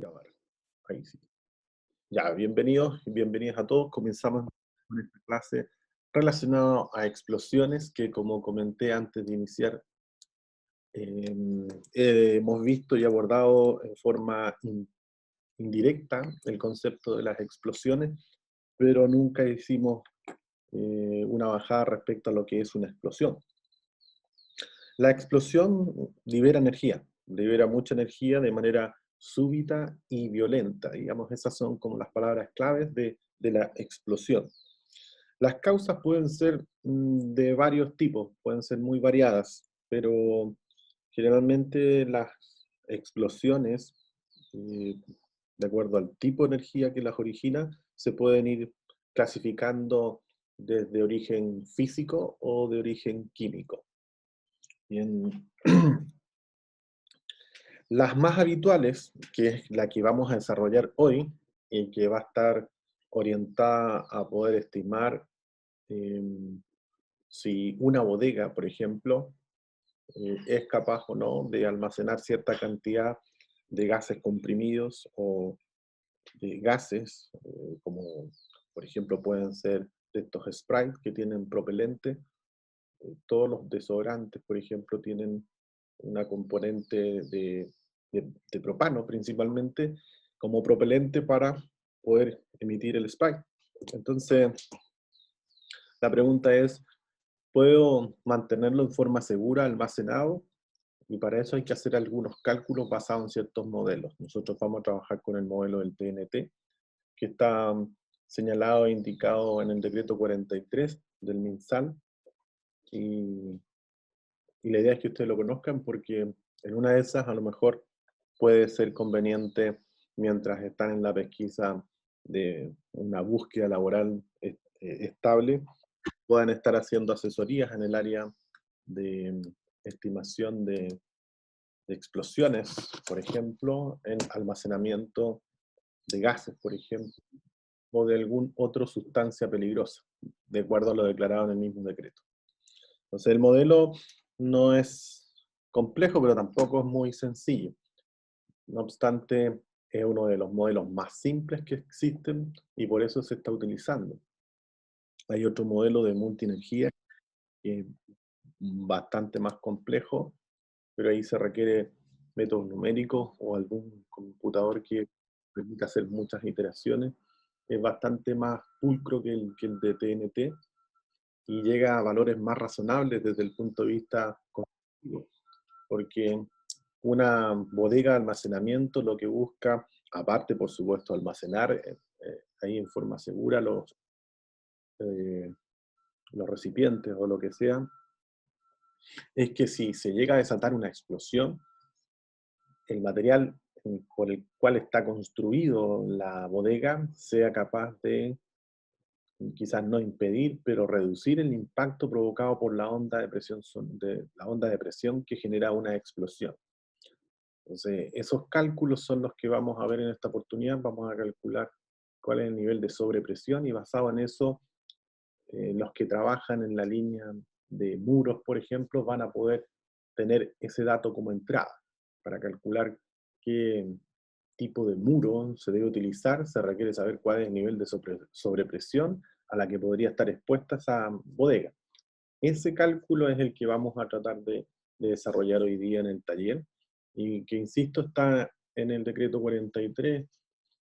Grabar. Ahí sí. Ya, bienvenidos y bienvenidas a todos. Comenzamos con esta clase relacionada a explosiones que, como comenté antes de iniciar, hemos visto y abordado en forma indirecta el concepto de las explosiones, pero nunca hicimos una bajada respecto a lo que es una explosión. La explosión libera mucha energía de manera súbita y violenta. Digamos, esas son como las palabras claves de la explosión. Las causas pueden ser de varios tipos, pueden ser muy variadas, pero generalmente las explosiones, eh, de acuerdo al tipo de energía que las origina, se pueden ir clasificando desde origen físico o de origen químico. Bien. Las más habituales, que es la que vamos a desarrollar hoy, y que va a estar orientada a poder estimar si una bodega, por ejemplo, es capaz o no de almacenar cierta cantidad de gases comprimidos o de gases, como por ejemplo pueden ser de estos sprays que tienen propelente. Todos los desodorantes, por ejemplo, tienen una componente de propano principalmente como propelente para poder emitir el spray. Entonces, la pregunta es, ¿puedo mantenerlo en forma segura, almacenado? Y para eso hay que hacer algunos cálculos basados en ciertos modelos. Nosotros vamos a trabajar con el modelo del TNT, que está señalado e indicado en el decreto 43 del MinSal, y la idea es que ustedes lo conozcan porque en una de esas a lo mejor puede ser conveniente, mientras están en la pesquisa de una búsqueda laboral estable, puedan estar haciendo asesorías en el área de estimación de explosiones, por ejemplo, en almacenamiento de gases, por ejemplo, o de alguna otra sustancia peligrosa, de acuerdo a lo declarado en el mismo decreto. Entonces el modelo no es complejo, pero tampoco es muy sencillo. No obstante, es uno de los modelos más simples que existen y por eso se está utilizando. Hay otro modelo de multienergía que es bastante más complejo, pero ahí se requiere métodos numéricos o algún computador que permita hacer muchas iteraciones. Es bastante más pulcro que el de TNT y llega a valores más razonables desde el punto de vista cognitivo, porque una bodega de almacenamiento lo que busca, aparte por supuesto almacenar ahí en forma segura eh, los recipientes o lo que sea, es que si se llega a desatar una explosión, el material por el cual está construido la bodega sea capaz de quizás no impedir, pero reducir el impacto provocado por la onda de presión, la onda de presión que genera una explosión. Entonces, esos cálculos son los que vamos a ver en esta oportunidad. Vamos a calcular cuál es el nivel de sobrepresión y basado en eso, los que trabajan en la línea de muros, por ejemplo, van a poder tener ese dato como entrada. Para calcular qué tipo de muro se debe utilizar, se requiere saber cuál es el nivel de sobrepresión a la que podría estar expuesta esa bodega. Ese cálculo es el que vamos a tratar de desarrollar hoy día en el taller, y que, insisto, está en el decreto 43,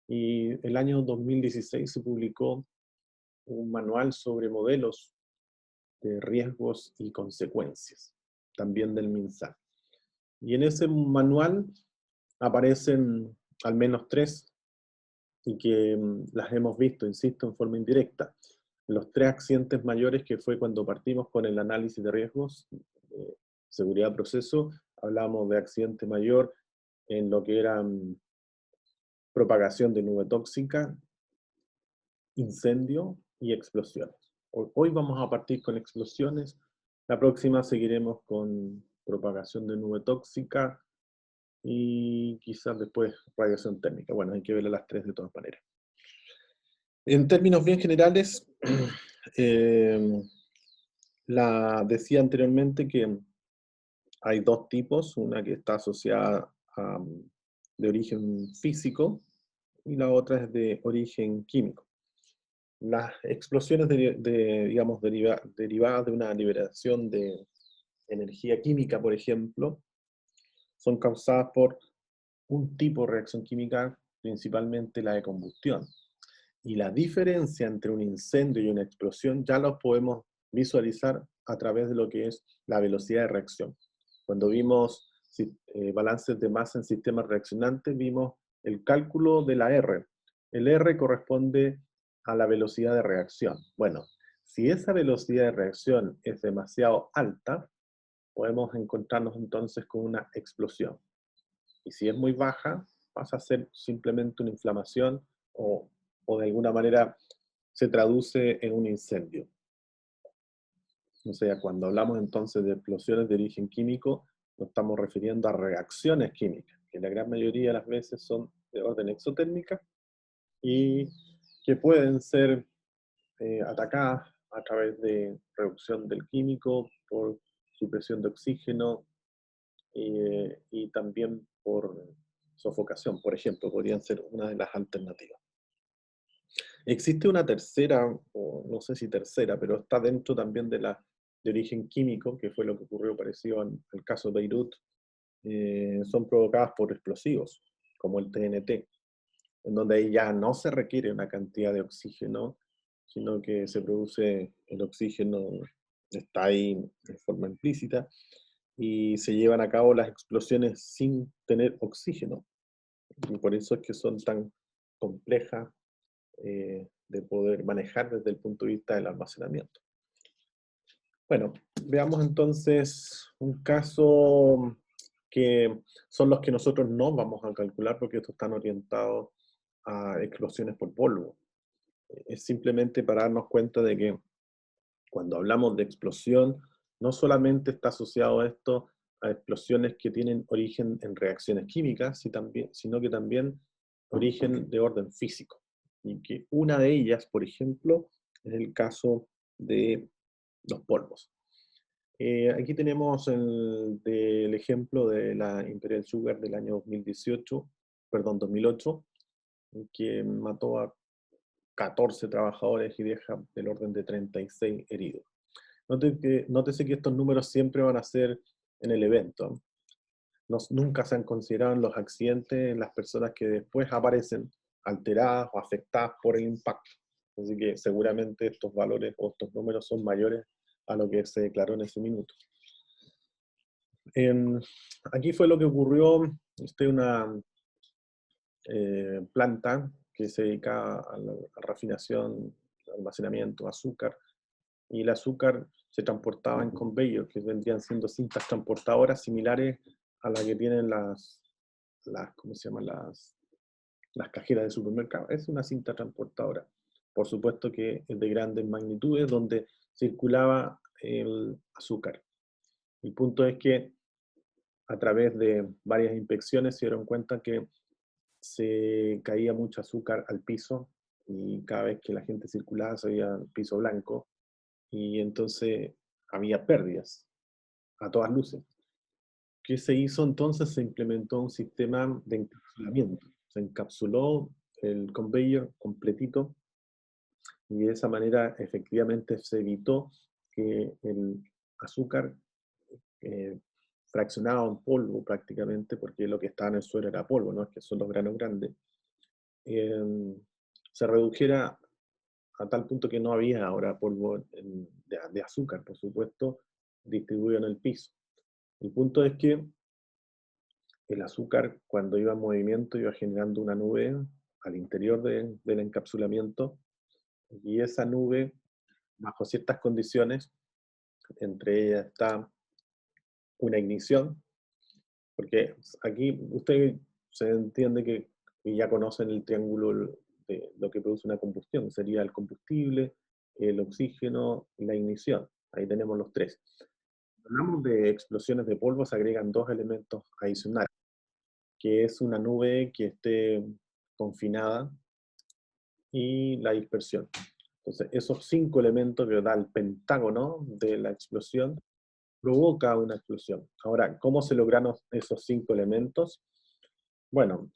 y el año 2016 se publicó un manual sobre modelos de riesgos y consecuencias, también del MinSal. Y en ese manual aparecen al menos tres, y que las hemos visto, insisto, en forma indirecta. Los tres accidentes mayores que fue cuando partimos con el análisis de riesgos, seguridad proceso, hablamos de accidente mayor en lo que era propagación de nube tóxica, incendio y explosiones. Hoy vamos a partir con explosiones, la próxima seguiremos con propagación de nube tóxica y quizás después radiación térmica. Bueno, hay que ver las tres de todas maneras. En términos bien generales, eh, decía anteriormente que hay dos tipos, una que está asociada de origen físico y la otra es de origen químico. Las explosiones digamos, derivadas de una liberación de energía química, por ejemplo, son causadas por un tipo de reacción química, principalmente la de combustión. Y la diferencia entre un incendio y una explosión ya lo podemos visualizar a través de lo que es la velocidad de reacción. Cuando vimos balances de masa en sistemas reaccionantes, vimos el cálculo de la R. El R corresponde a la velocidad de reacción. Bueno, si esa velocidad de reacción es demasiado alta, podemos encontrarnos entonces con una explosión. Y si es muy baja, pasa a ser simplemente una inflamación o de alguna manera se traduce en un incendio. O sea, cuando hablamos entonces de explosiones de origen químico, nos estamos refiriendo a reacciones químicas, que la gran mayoría de las veces son de orden exotérmica y que pueden ser atacadas a través de reducción del químico, por supresión de oxígeno y también por sofocación, por ejemplo, podrían ser una de las alternativas. Existe una tercera, o no sé si tercera, pero está dentro también de origen químico, que fue lo que ocurrió parecido al caso de Beirut, son provocadas por explosivos, como el TNT, en donde ahí ya no se requiere una cantidad de oxígeno, sino que se produce el oxígeno, está ahí de forma implícita, y se llevan a cabo las explosiones sin tener oxígeno. Y por eso es que son tan complejas de poder manejar desde el punto de vista del almacenamiento. Bueno, veamos entonces un caso que son los que nosotros no vamos a calcular porque estos están orientados a explosiones por polvo. Es simplemente para darnos cuenta de que cuando hablamos de explosión, no solamente está asociado esto a explosiones que tienen origen en reacciones químicas, sino que también origen de orden físico. Y que una de ellas, por ejemplo, es el caso de los polvos. Aquí tenemos el ejemplo de la Imperial Sugar del año 2008, que mató a 14 trabajadores y deja del orden de 36 heridos. Nótese que estos números siempre van a ser en el evento. Nunca se han considerado en los accidentes las personas que después aparecen alteradas o afectadas por el impacto. Así que seguramente estos valores o estos números son mayores a lo que se declaró en ese minuto. Aquí fue lo que ocurrió. Esta es una planta que se dedica a la refinación, almacenamiento, azúcar, y el azúcar se transportaba en conveyor, que vendrían siendo cintas transportadoras similares a las que tienen ¿cómo se llaman? Las cajeras de supermercado. Es una cinta transportadora. Por supuesto que es de grandes magnitudes, donde circulaba el azúcar. El punto es que a través de varias inspecciones se dieron cuenta que se caía mucho azúcar al piso y cada vez que la gente circulaba se veía el piso blanco y entonces había pérdidas a todas luces. ¿Qué se hizo entonces? Se implementó un sistema de encapsulamiento. Se encapsuló el conveyor completito y de esa manera efectivamente se evitó que el azúcar fraccionado en polvo prácticamente, porque lo que estaba en el suelo era polvo, no es que son los granos grandes, se redujera a tal punto que no había ahora polvo de azúcar, por supuesto, distribuido en el piso. El punto es que el azúcar, cuando iba en movimiento, iba generando una nube al interior del encapsulamiento, y esa nube, bajo ciertas condiciones, entre ellas está una ignición, porque aquí usted se entiende que ya conocen el triángulo de lo que produce una combustión, sería el combustible, el oxígeno y la ignición. Ahí tenemos los tres. Cuando hablamos de explosiones de polvo, se agregan dos elementos adicionales, que es una nube que esté confinada y la dispersión. Entonces, esos cinco elementos que da el pentágono de la explosión provoca una explosión. Ahora, ¿cómo se lograron esos cinco elementos? Bueno,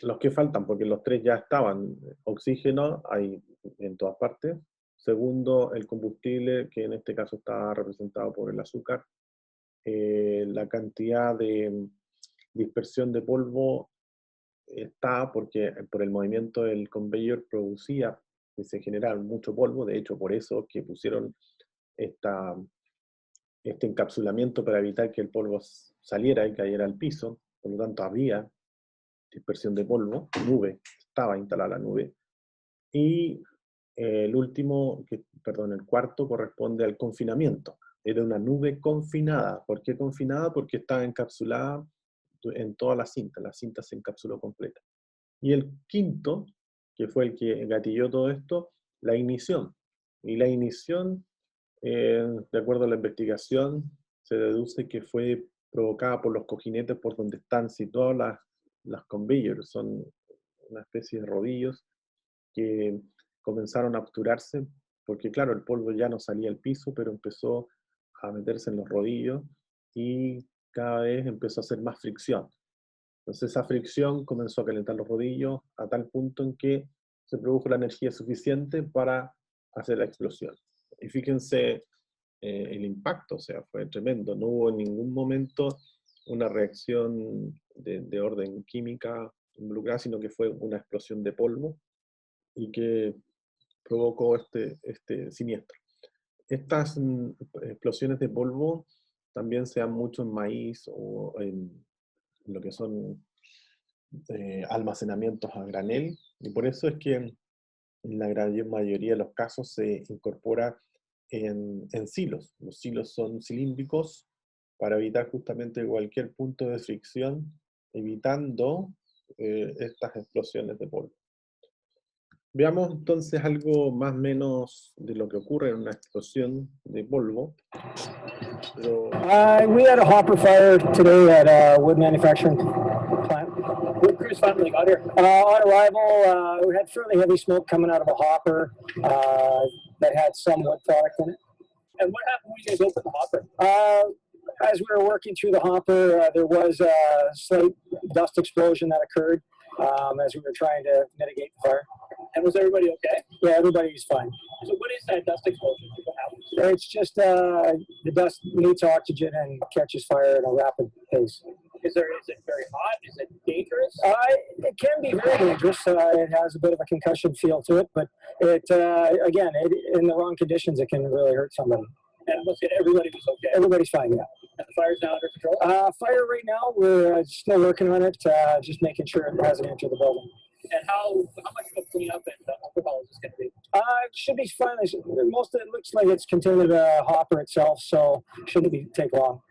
los que faltan, porque los tres ya estaban, oxígeno hay en todas partes. Segundo, el combustible, que en este caso está representado por el azúcar. La cantidad de dispersión de polvo está porque por el movimiento del conveyor producía que se generara mucho polvo. De hecho, por eso que pusieron esta, este encapsulamiento para evitar que el polvo saliera y cayera al piso. Por lo tanto, había dispersión de polvo, nube, estaba instalada la nube. Y el último, perdón, el cuarto corresponde al confinamiento. Era una nube confinada. ¿Por qué confinada? Porque estaba encapsulada en toda la cinta se encapsuló completa. Y el quinto, que fue el que gatilló todo esto, la ignición. Y la ignición, de acuerdo a la investigación, se deduce que fue provocada por los cojinetes por donde están situadas las conveyors. Son una especie de rodillos que comenzaron a obturarse, porque claro, el polvo ya no salía al piso, pero empezó a meterse en los rodillos y cada vez empezó a hacer más fricción. Entonces esa fricción comenzó a calentar los rodillos a tal punto en que se produjo la energía suficiente para hacer la explosión. Y fíjense el impacto, o sea, fue tremendo. No hubo en ningún momento una reacción de orden química involucrada, sino que fue una explosión de polvo y que provocó este siniestro. Estas explosiones de polvo también se dan mucho en maíz o en lo que son almacenamientos a granel, y por eso es que en la gran mayoría de los casos se incorpora en silos. Los silos son cilíndricos para evitar justamente cualquier punto de fricción, evitando estas explosiones de polvo. Veamos entonces algo más o menos de lo que ocurre en una explosión de polvo. Pero We had a hopper fire today at a wood manufacturing plant. What crews finally got here? On arrival, we had fairly heavy smoke coming out of a hopper that had some wood product in it. And what happened when you guys opened the hopper? As we were working through the hopper, there was a slight dust explosion that occurred as we were trying to mitigate the fire. And was everybody okay? Yeah, everybody's fine. So what is that dust explosion? What happens? It's just the dust meets oxygen and catches fire at a rapid pace. Is it very hot? Is it dangerous? It can be very dangerous. It has a bit of a concussion feel to it, but again, in the wrong conditions, it can really hurt somebody. And everybody was okay? Everybody's fine, yeah. And the fire's now under control? Fire right now, we're still working on it, just making sure it hasn't entered the building. And how much of a cleanup and overhaul is this going to be? It should be fun. Most of it looks like it's contained in the hopper itself, so shouldn't take long.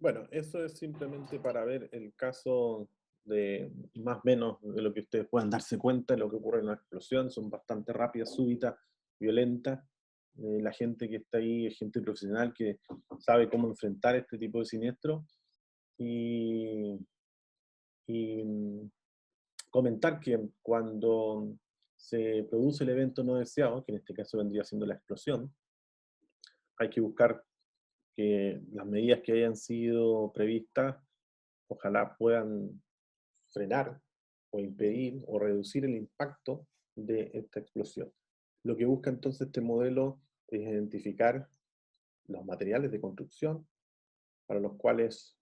bueno, eso es simplemente para ver el caso de más o menos de lo que ustedes puedan darse cuenta de lo que ocurre en una explosión. Son bastante rápidas, súbitas, violentas. La gente que está ahí es gente profesional que sabe cómo enfrentar este tipo de siniestro. Y comentar que cuando se produce el evento no deseado, que en este caso vendría siendo la explosión, hay que buscar que las medidas que hayan sido previstas ojalá puedan frenar o impedir o reducir el impacto de esta explosión. Lo que busca entonces este modelo es identificar los materiales de construcción para los cuales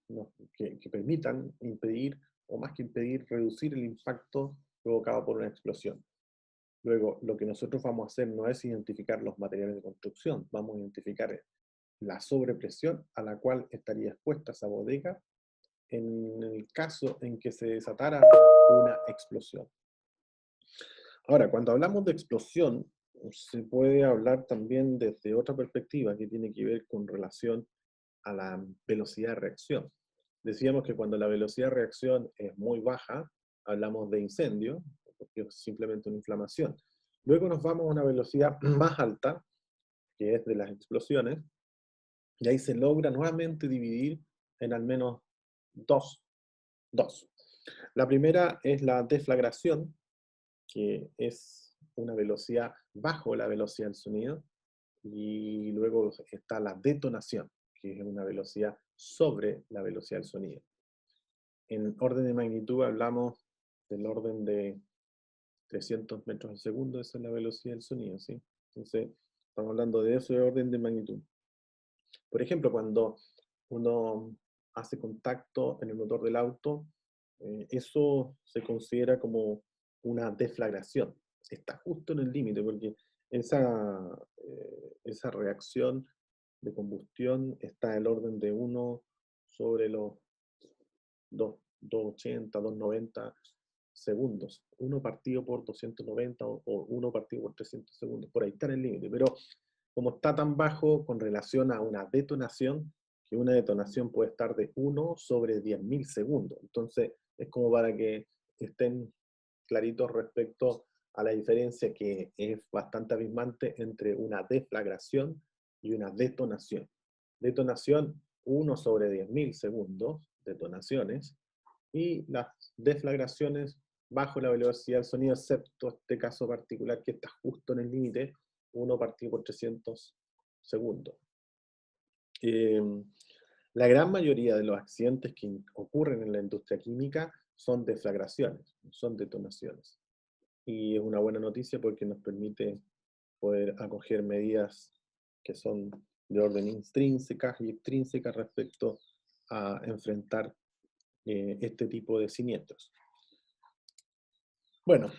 que permitan impedir, o más que impedir, reducir el impacto provocado por una explosión. Luego, lo que nosotros vamos a hacer no es identificar los materiales de construcción, vamos a identificar la sobrepresión a la cual estaría expuesta esa bodega en el caso en que se desatara una explosión. Ahora, cuando hablamos de explosión, se puede hablar también desde otra perspectiva que tiene que ver con relación a la velocidad de reacción. Decíamos que cuando la velocidad de reacción es muy baja, hablamos de incendio, porque es simplemente una inflamación. Luego nos vamos a una velocidad más alta, que es de las explosiones, y ahí se logra nuevamente dividir en al menos dos. La primera es la deflagración, que es una velocidad bajo la velocidad del sonido, y luego está la detonación, que es una velocidad sobre la velocidad del sonido. En orden de magnitud hablamos del orden de 300 metros al segundo, esa es la velocidad del sonido, ¿sí? Entonces, estamos hablando de eso de orden de magnitud. Por ejemplo, cuando uno hace contacto en el motor del auto, eso se considera como una deflagración. Está justo en el límite, porque esa reacción de combustión está en el orden de 1 sobre los 280, 290 segundos. 1 partido por 290 o 1 partido por 300 segundos. Por ahí está en el límite. Pero como está tan bajo con relación a una detonación, que una detonación puede estar de 1 sobre 10.000 segundos. Entonces, es como para que estén claritos respecto a la diferencia que es bastante abismante entre una deflagración y una detonación. Detonación, 1 sobre 10.000 segundos, detonaciones, y las deflagraciones bajo la velocidad del sonido, excepto este caso particular que está justo en el límite, 1 partido por 300 segundos. La gran mayoría de los accidentes que ocurren en la industria química son deflagraciones, son detonaciones. Y es una buena noticia porque nos permite poder acoger medidas que son de orden intrínsecas y extrínsecas respecto a enfrentar este tipo de siniestros. Bueno,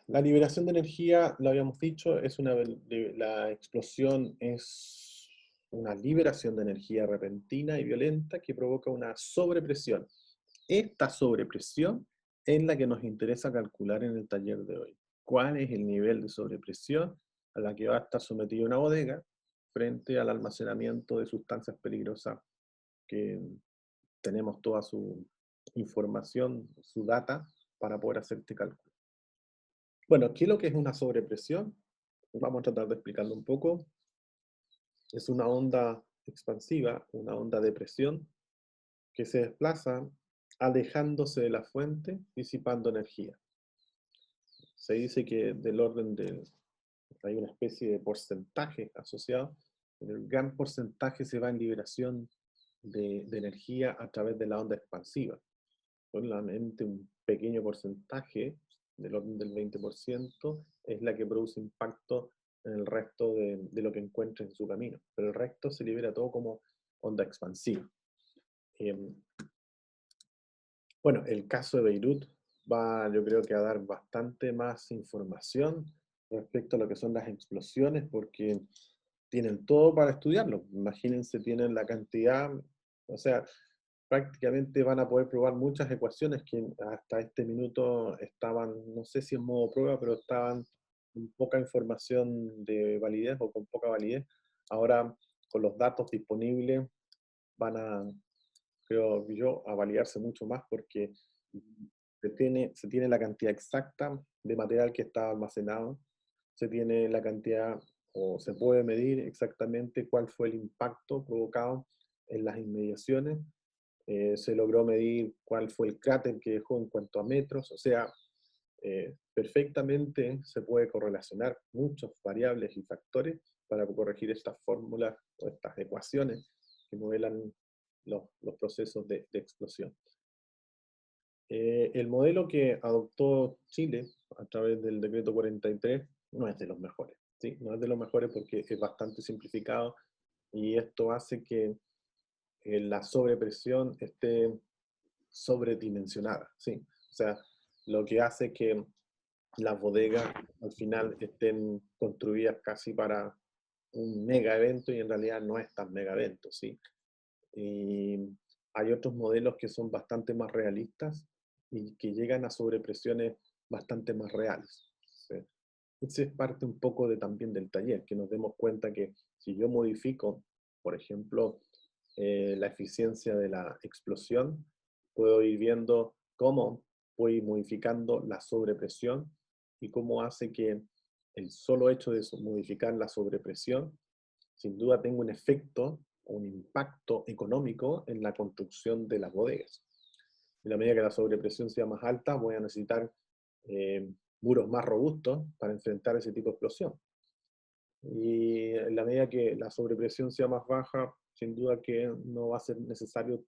la liberación de energía, lo habíamos dicho, la explosión es una liberación de energía repentina y violenta que provoca una sobrepresión. Esta sobrepresión es la que nos interesa calcular en el taller de hoy. ¿Cuál es el nivel de sobrepresión a la que va a estar sometida una bodega frente al almacenamiento de sustancias peligrosas que tenemos toda su información, su data, para poder hacer este cálculo? Bueno, ¿qué es lo que es una sobrepresión? Vamos a tratar de explicarlo un poco. Es una onda expansiva, una onda de presión, que se desplaza alejándose de la fuente, disipando energía. Se dice que del orden de, hay una especie de porcentaje asociado, pero el gran porcentaje se va en liberación de energía a través de la onda expansiva. Solamente un pequeño porcentaje, del orden del 20%, es la que produce impacto en el resto de lo que encuentra en su camino. Pero el resto se libera todo como onda expansiva. Bueno, el caso de Beirut va, yo creo que a dar bastante más información respecto a lo que son las explosiones, porque tienen todo para estudiarlo. Imagínense, tienen la cantidad, o sea, prácticamente van a poder probar muchas ecuaciones que hasta este minuto estaban, no sé si en modo prueba, pero estaban con poca información de validez o con poca validez. Ahora, con los datos disponibles, van a, creo yo, a validarse mucho más porque se tiene la cantidad exacta de material que está almacenado, se tiene la cantidad o se puede medir exactamente cuál fue el impacto provocado en las inmediaciones, se logró medir cuál fue el cráter que dejó en cuanto a metros, o sea, perfectamente se puede correlacionar muchas variables y factores para corregir estas fórmulas o estas ecuaciones que modelan los procesos de explosión. El modelo que adoptó Chile a través del decreto 43 no es de los mejores, ¿sí? No es de los mejores porque es bastante simplificado y esto hace que la sobrepresión esté sobredimensionada, ¿sí? O sea, lo que hace que las bodegas al final estén construidas casi para un mega evento y en realidad no es tan mega evento, ¿sí? Y hay otros modelos que son bastante más realistas y que llegan a sobrepresiones bastante más reales, ¿sí? Ese es parte un poco también del taller, que nos demos cuenta que si yo modifico, por ejemplo, la eficiencia de la explosión, puedo ir viendo cómo voy modificando la sobrepresión y cómo hace que el solo hecho de modificar la sobrepresión, sin duda tenga un efecto o un impacto económico en la construcción de las bodegas. En la medida que la sobrepresión sea más alta, voy a necesitar muros más robustos para enfrentar ese tipo de explosión. Y en la medida que la sobrepresión sea más baja, sin duda que no va a ser necesario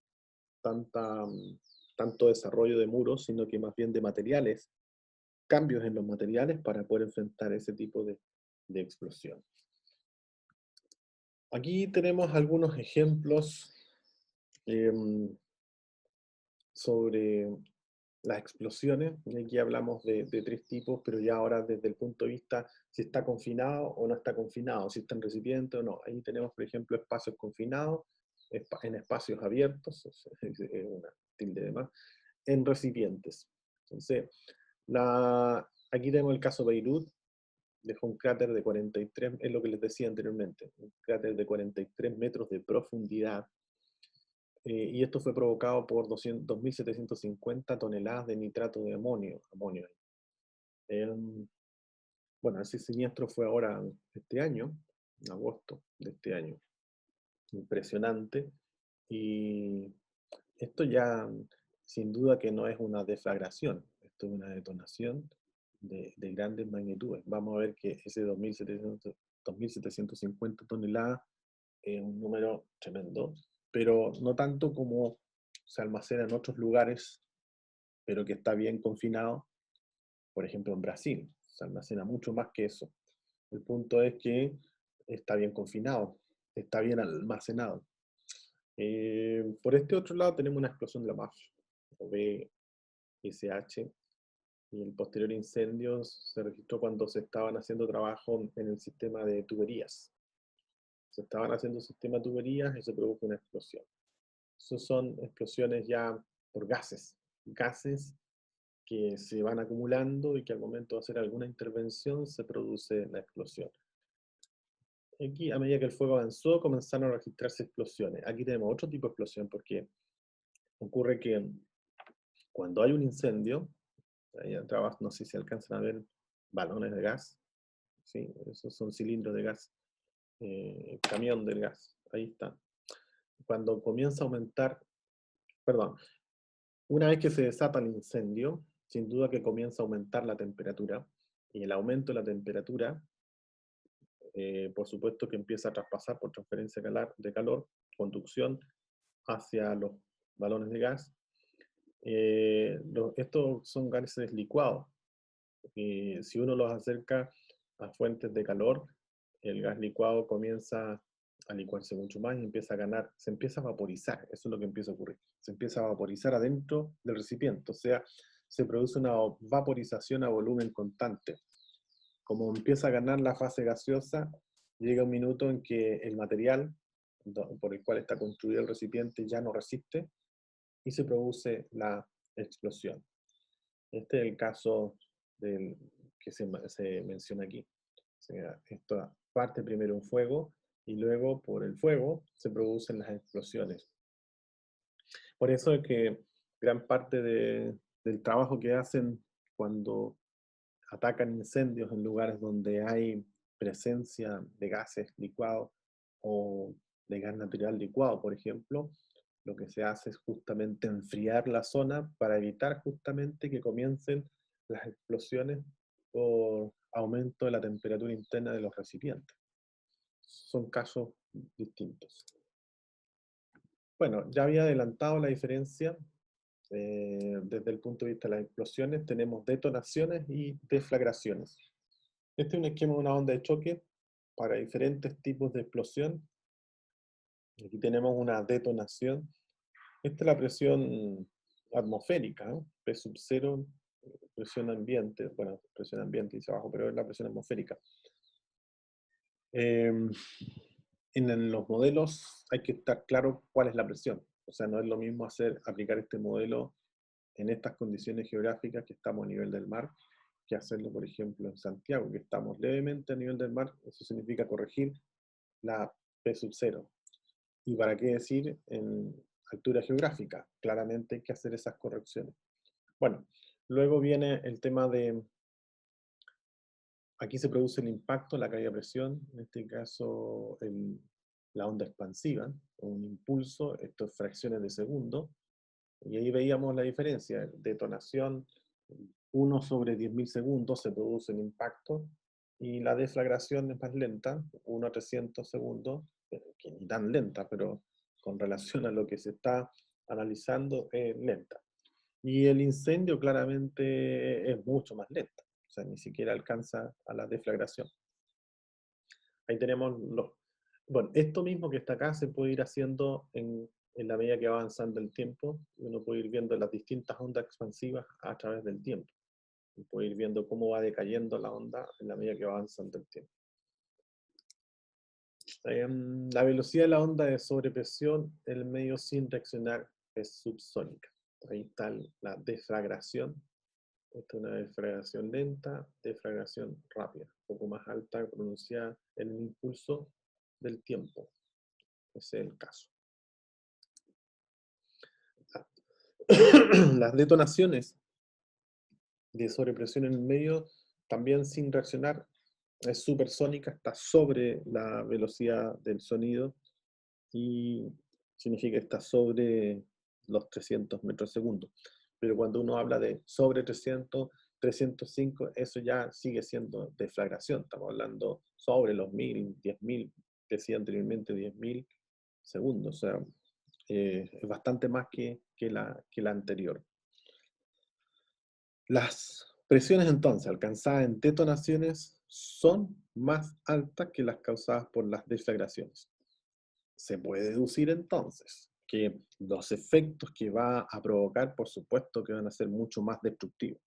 tanto desarrollo de muros, sino que más bien de materiales, cambios en los materiales para poder enfrentar ese tipo de explosión. Aquí tenemos algunos ejemplos sobre las explosiones, y aquí hablamos de tres tipos, pero ya ahora desde el punto de vista si está confinado o no está confinado, si está en recipiente o no. Ahí tenemos, por ejemplo, espacios confinados, en espacios abiertos, es una tilde de más, en recipientes. Entonces, aquí tenemos el caso Beirut, dejó un cráter de 43, es lo que les decía anteriormente, un cráter de 43 metros de profundidad, y esto fue provocado por 2.750 toneladas de nitrato de amonio. Bueno, ese siniestro fue ahora este año, en agosto de este año. Impresionante. Y esto ya, sin duda que no es una deflagración, esto es una detonación de grandes magnitudes. Vamos a ver que ese 2.750 toneladas es un número tremendo, pero no tanto como se almacena en otros lugares, pero que está bien confinado, por ejemplo en Brasil, se almacena mucho más que eso. El punto es que está bien confinado, está bien almacenado. Por este otro lado tenemos una explosión de la mafia, o BSH, y el posterior incendio se registró cuando se estaban haciendo trabajo en el sistema de tuberías. Se estaban haciendo sistema de tuberías y se produjo una explosión. Esas son explosiones ya por gases que se van acumulando y que al momento de hacer alguna intervención se produce la explosión. Aquí, a medida que el fuego avanzó, comenzaron a registrarse explosiones. Aquí tenemos otro tipo de explosión porque ocurre que cuando hay un incendio, ahí atrás no sé si alcanzan a ver balones de gas, ¿sí? Esos son cilindros de gas, camión del gas, ahí está. Cuando comienza a aumentar, perdón, una vez que se desata el incendio, sin duda que comienza a aumentar la temperatura, y el aumento de la temperatura, por supuesto que empieza a traspasar por transferencia de calor, conducción hacia los balones de gas. Estos son gases licuados. Si uno los acerca a fuentes de calor, el gas licuado comienza a licuarse mucho más y empieza a ganar, se empieza a vaporizar, eso es lo que empieza a ocurrir, se empieza a vaporizar adentro del recipiente, o sea, se produce una vaporización a volumen constante. Como empieza a ganar la fase gaseosa, llega un minuto en que el material por el cual está construido el recipiente ya no resiste y se produce la explosión. Este es el caso que se menciona aquí. O sea, esto parte primero un fuego y luego por el fuego se producen las explosiones. Por eso es que gran parte del trabajo que hacen cuando atacan incendios en lugares donde hay presencia de gases licuados o de gas natural licuado, por ejemplo, lo que se hace es justamente enfriar la zona para evitar justamente que comiencen las explosiones por aumento de la temperatura interna de los recipientes. Son casos distintos. Bueno, ya había adelantado la diferencia desde el punto de vista de las explosiones. Tenemos detonaciones y deflagraciones. Este es un esquema de una onda de choque para diferentes tipos de explosión. Aquí tenemos una detonación. Esta es la presión atmosférica, ¿no? P sub 0, presión ambiente, bueno, presión ambiente dice abajo, pero es la presión atmosférica. En los modelos hay que estar claro cuál es la presión. O sea, no es lo mismo aplicar este modelo en estas condiciones geográficas que estamos a nivel del mar, que hacerlo, por ejemplo, en Santiago, que estamos levemente a nivel del mar. Eso significa corregir la P sub 0. ¿Y para qué decir en altura geográfica? Claramente hay que hacer esas correcciones. Bueno, luego viene el tema de, aquí se produce el impacto, la caída de presión, en este caso la onda expansiva, un impulso, esto es fracciones de segundo, y ahí veíamos la diferencia, detonación, 1 sobre 10.000 segundos se produce el impacto, y la deflagración es más lenta, 1 a 300 segundos, que ni tan lenta, pero con relación a lo que se está analizando es lenta. Y el incendio claramente es mucho más lento, o sea, ni siquiera alcanza a la deflagración. Ahí tenemos los... Bueno, esto mismo que está acá se puede ir haciendo en la medida que va avanzando el tiempo, y uno puede ir viendo las distintas ondas expansivas a través del tiempo. Y puede ir viendo cómo va decayendo la onda en la medida que va avanzando el tiempo. La velocidad de la onda de sobrepresión en el medio sin reaccionar es subsónica. Ahí está la deflagración. Esta es una deflagración lenta, deflagración rápida, un poco más alta, pronunciada en el impulso del tiempo. Ese es el caso. Las detonaciones de sobrepresión en el medio, también sin reaccionar, es supersónica, está sobre la velocidad del sonido y significa que está sobre los 300 metros segundo. Pero cuando uno habla de sobre 300, 305, eso ya sigue siendo deflagración. Estamos hablando sobre los 1000, 10.000, decía anteriormente 10.000 segundos. O sea, es bastante más que la anterior. Las presiones entonces alcanzadas en detonaciones son más altas que las causadas por las deflagraciones. Se puede deducir entonces que los efectos que va a provocar, por supuesto, que van a ser mucho más destructivos.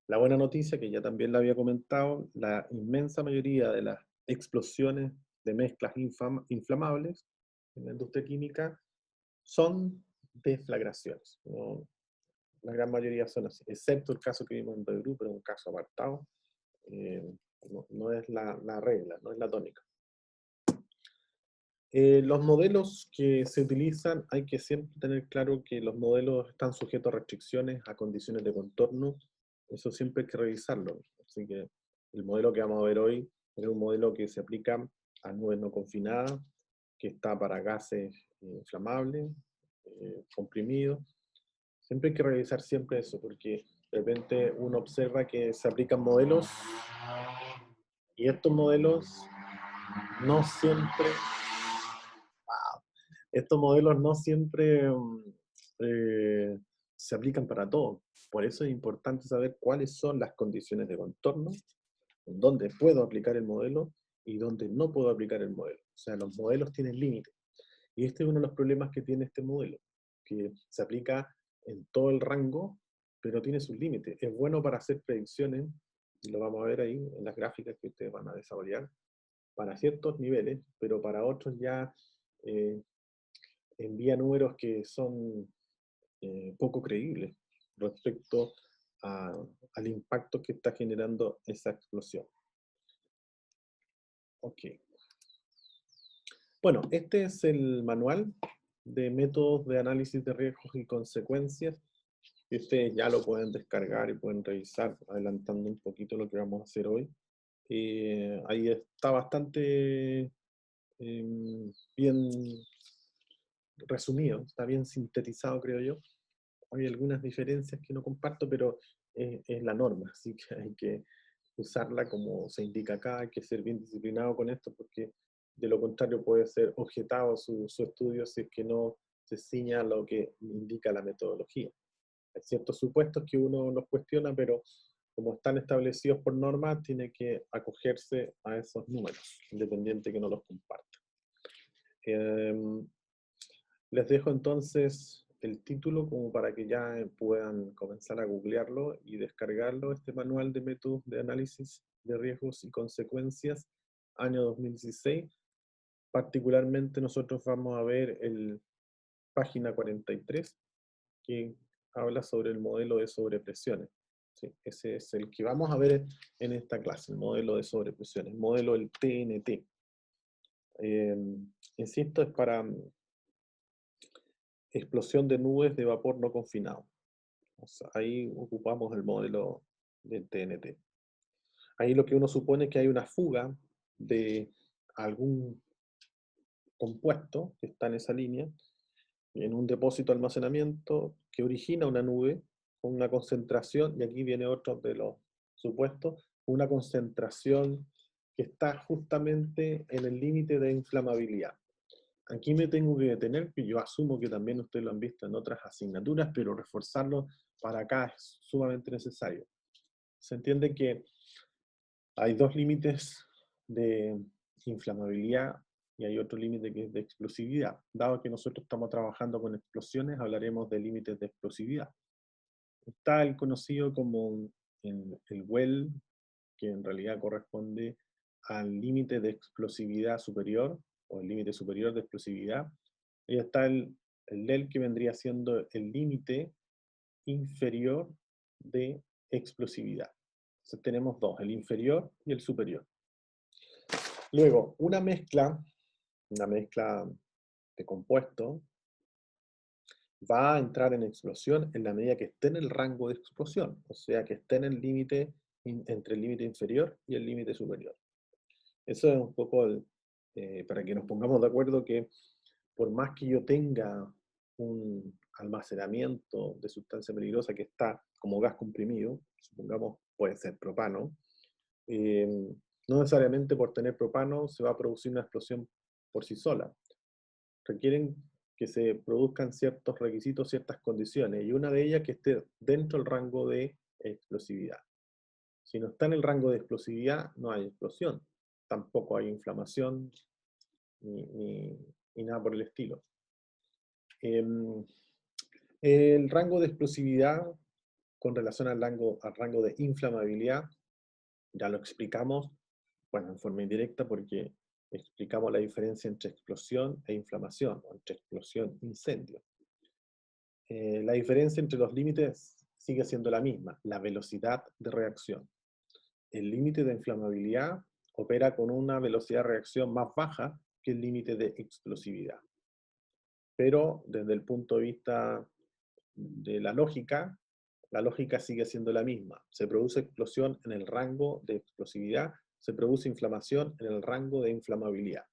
La buena noticia, que ya también la había comentado, la inmensa mayoría de las explosiones de mezclas inflamables en la industria química son deflagraciones, ¿no? La gran mayoría son así, excepto el caso que vimos en Beirut, pero es un caso apartado. No es la regla, no es la tónica. Los modelos que se utilizan, hay que siempre tener claro que los modelos están sujetos a restricciones, a condiciones de contorno. Eso siempre hay que revisarlo. Así que el modelo que vamos a ver hoy es un modelo que se aplica a nubes no confinadas, que está para gases inflamables, comprimidos. Siempre hay que revisar siempre eso, porque de repente uno observa que se aplican modelos y estos modelos no siempre, se aplican para todo. Por eso es importante saber cuáles son las condiciones de contorno, en dónde puedo aplicar el modelo y dónde no puedo aplicar el modelo. O sea, los modelos tienen límites. Y este es uno de los problemas que tiene este modelo, que se aplica en todo el rango, pero tiene sus límites. Es bueno para hacer predicciones, y lo vamos a ver ahí en las gráficas que ustedes van a desarrollar, para ciertos niveles, pero para otros ya envía números que son poco creíbles respecto al impacto que está generando esa explosión. Ok. Bueno, este es el manual de métodos de análisis de riesgos y consecuencias, que ustedes ya lo pueden descargar y pueden revisar, adelantando un poquito lo que vamos a hacer hoy. Ahí está bastante bien resumido, está bien sintetizado, creo yo. Hay algunas diferencias que no comparto, pero es la norma, así que hay que usarla como se indica acá, hay que ser bien disciplinado con esto, porque de lo contrario puede ser objetado su estudio si es que no se ciña a lo que indica la metodología. Hay ciertos supuestos que uno los cuestiona, pero como están establecidos por norma, tiene que acogerse a esos números, independiente que no los comparta. Les dejo entonces el título como para que ya puedan comenzar a googlearlo y descargarlo, este manual de métodos de análisis de riesgos y consecuencias, año 2016. Particularmente nosotros vamos a ver el página 43, que habla sobre el modelo de sobrepresiones. Sí, ese es el que vamos a ver en esta clase, el modelo de sobrepresiones, el modelo del TNT. Insisto, es para explosión de nubes de vapor no confinado. O sea, ahí ocupamos el modelo del TNT. Ahí lo que uno supone es que hay una fuga de algún compuesto que está en esa línea, en un depósito de almacenamiento que origina una nube con una concentración, y aquí viene otro de los supuestos, una concentración que está justamente en el límite de inflamabilidad. Aquí me tengo que detener, que yo asumo que también ustedes lo han visto en otras asignaturas, pero reforzarlo para acá es sumamente necesario. Se entiende que hay dos límites de inflamabilidad y hay otro límite que es de explosividad. Dado que nosotros estamos trabajando con explosiones, hablaremos de límites de explosividad. Está el conocido como el WELL, que en realidad corresponde al límite de explosividad superior, o el límite superior de explosividad. Y está el LEL, que vendría siendo el límite inferior de explosividad. Entonces tenemos dos, el inferior y el superior. Luego, una mezcla de compuesto, va a entrar en explosión en la medida que esté en el rango de explosión, o sea, que esté en el límite, entre el límite inferior y el límite superior. Eso es un poco para que nos pongamos de acuerdo que por más que yo tenga un almacenamiento de sustancia peligrosa que está como gas comprimido, supongamos puede ser propano, no necesariamente por tener propano se va a producir una explosión por sí sola. Requieren que se produzcan ciertos requisitos, ciertas condiciones, y una de ellas que esté dentro del rango de explosividad. Si no está en el rango de explosividad, no hay explosión. Tampoco hay inflamación, ni nada por el estilo. El rango de explosividad con relación al rango de inflamabilidad, ya lo explicamos, bueno, en forma indirecta porque explicamos la diferencia entre explosión e inflamación, o entre explosión e incendio. La diferencia entre los límites sigue siendo la misma, la velocidad de reacción. El límite de inflamabilidad opera con una velocidad de reacción más baja que el límite de explosividad. Pero desde el punto de vista de la lógica sigue siendo la misma. Se produce explosión en el rango de explosividad, se produce inflamación en el rango de inflamabilidad.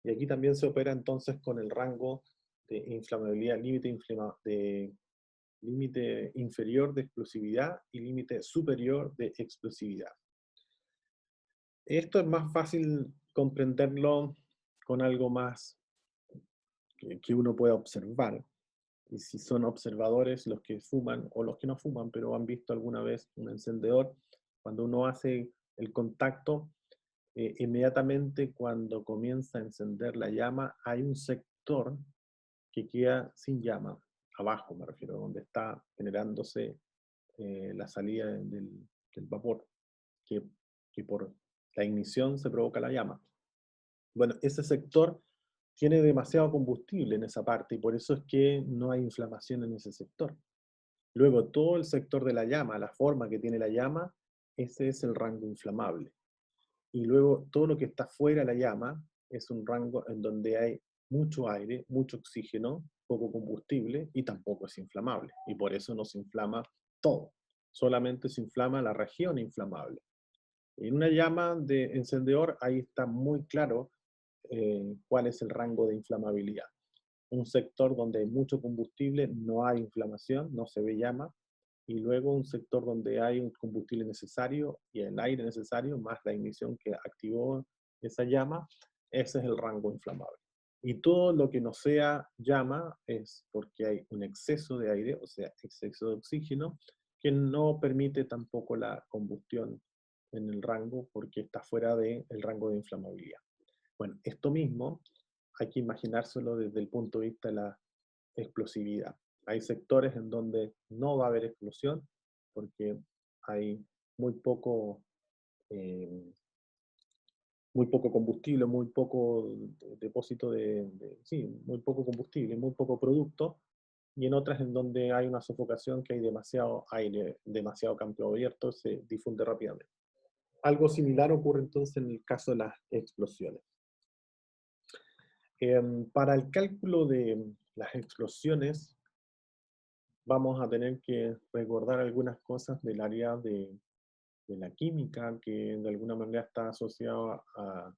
Y aquí también se opera entonces con el rango de inflamabilidad, límite inferior de explosividad y límite superior de explosividad. Esto es más fácil comprenderlo con algo más que uno pueda observar. Y si son observadores los que fuman o los que no fuman, pero han visto alguna vez un encendedor, cuando uno hace el contacto, inmediatamente cuando comienza a encender la llama, hay un sector que queda sin llama, abajo me refiero, donde está generándose la salida del vapor, que por la ignición se provoca la llama. Bueno, ese sector tiene demasiado combustible en esa parte y por eso es que no hay inflamación en ese sector. Luego, todo el sector de la llama, la forma que tiene la llama, ese es el rango inflamable. Y luego, todo lo que está fuera de la llama es un rango en donde hay mucho aire, mucho oxígeno, poco combustible y tampoco es inflamable. Y por eso no se inflama todo. Solamente se inflama la región inflamable. En una llama de encendedor, ahí está muy claro cuál es el rango de inflamabilidad. Un sector donde hay mucho combustible, no hay inflamación, no se ve llama, y luego un sector donde hay un combustible necesario y el aire necesario, más la ignición que activó esa llama, ese es el rango inflamable. Y todo lo que no sea llama es porque hay un exceso de aire, o sea, exceso de oxígeno, que no permite tampoco la combustión en el rango porque está fuera del rango de inflamabilidad. Bueno, esto mismo hay que imaginárselo desde el punto de vista de la explosividad. Hay sectores en donde no va a haber explosión porque hay muy poco, eh, muy poco combustible, muy poco depósito sí, muy poco combustible, muy poco producto, y en otras en donde hay una sofocación, que hay demasiado aire, demasiado campo abierto, se difunde rápidamente. Algo similar ocurre entonces en el caso de las explosiones. Para el cálculo de las explosiones, vamos a tener que recordar algunas cosas del área de la química, que de alguna manera está asociada a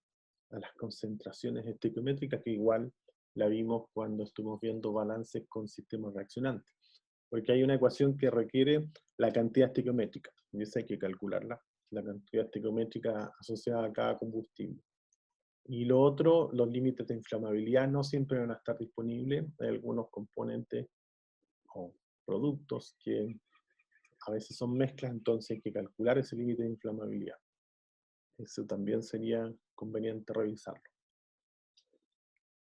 las concentraciones estequiométricas, que igual la vimos cuando estuvimos viendo balances con sistemas reaccionantes. Porque hay una ecuación que requiere la cantidad estequiométrica, y esa hay que calcularla la cantidad estequiométrica asociada a cada combustible. Y lo otro, los límites de inflamabilidad no siempre van a estar disponibles. Hay algunos componentes o productos que a veces son mezclas, entonces hay que calcular ese límite de inflamabilidad. Eso también sería conveniente revisarlo.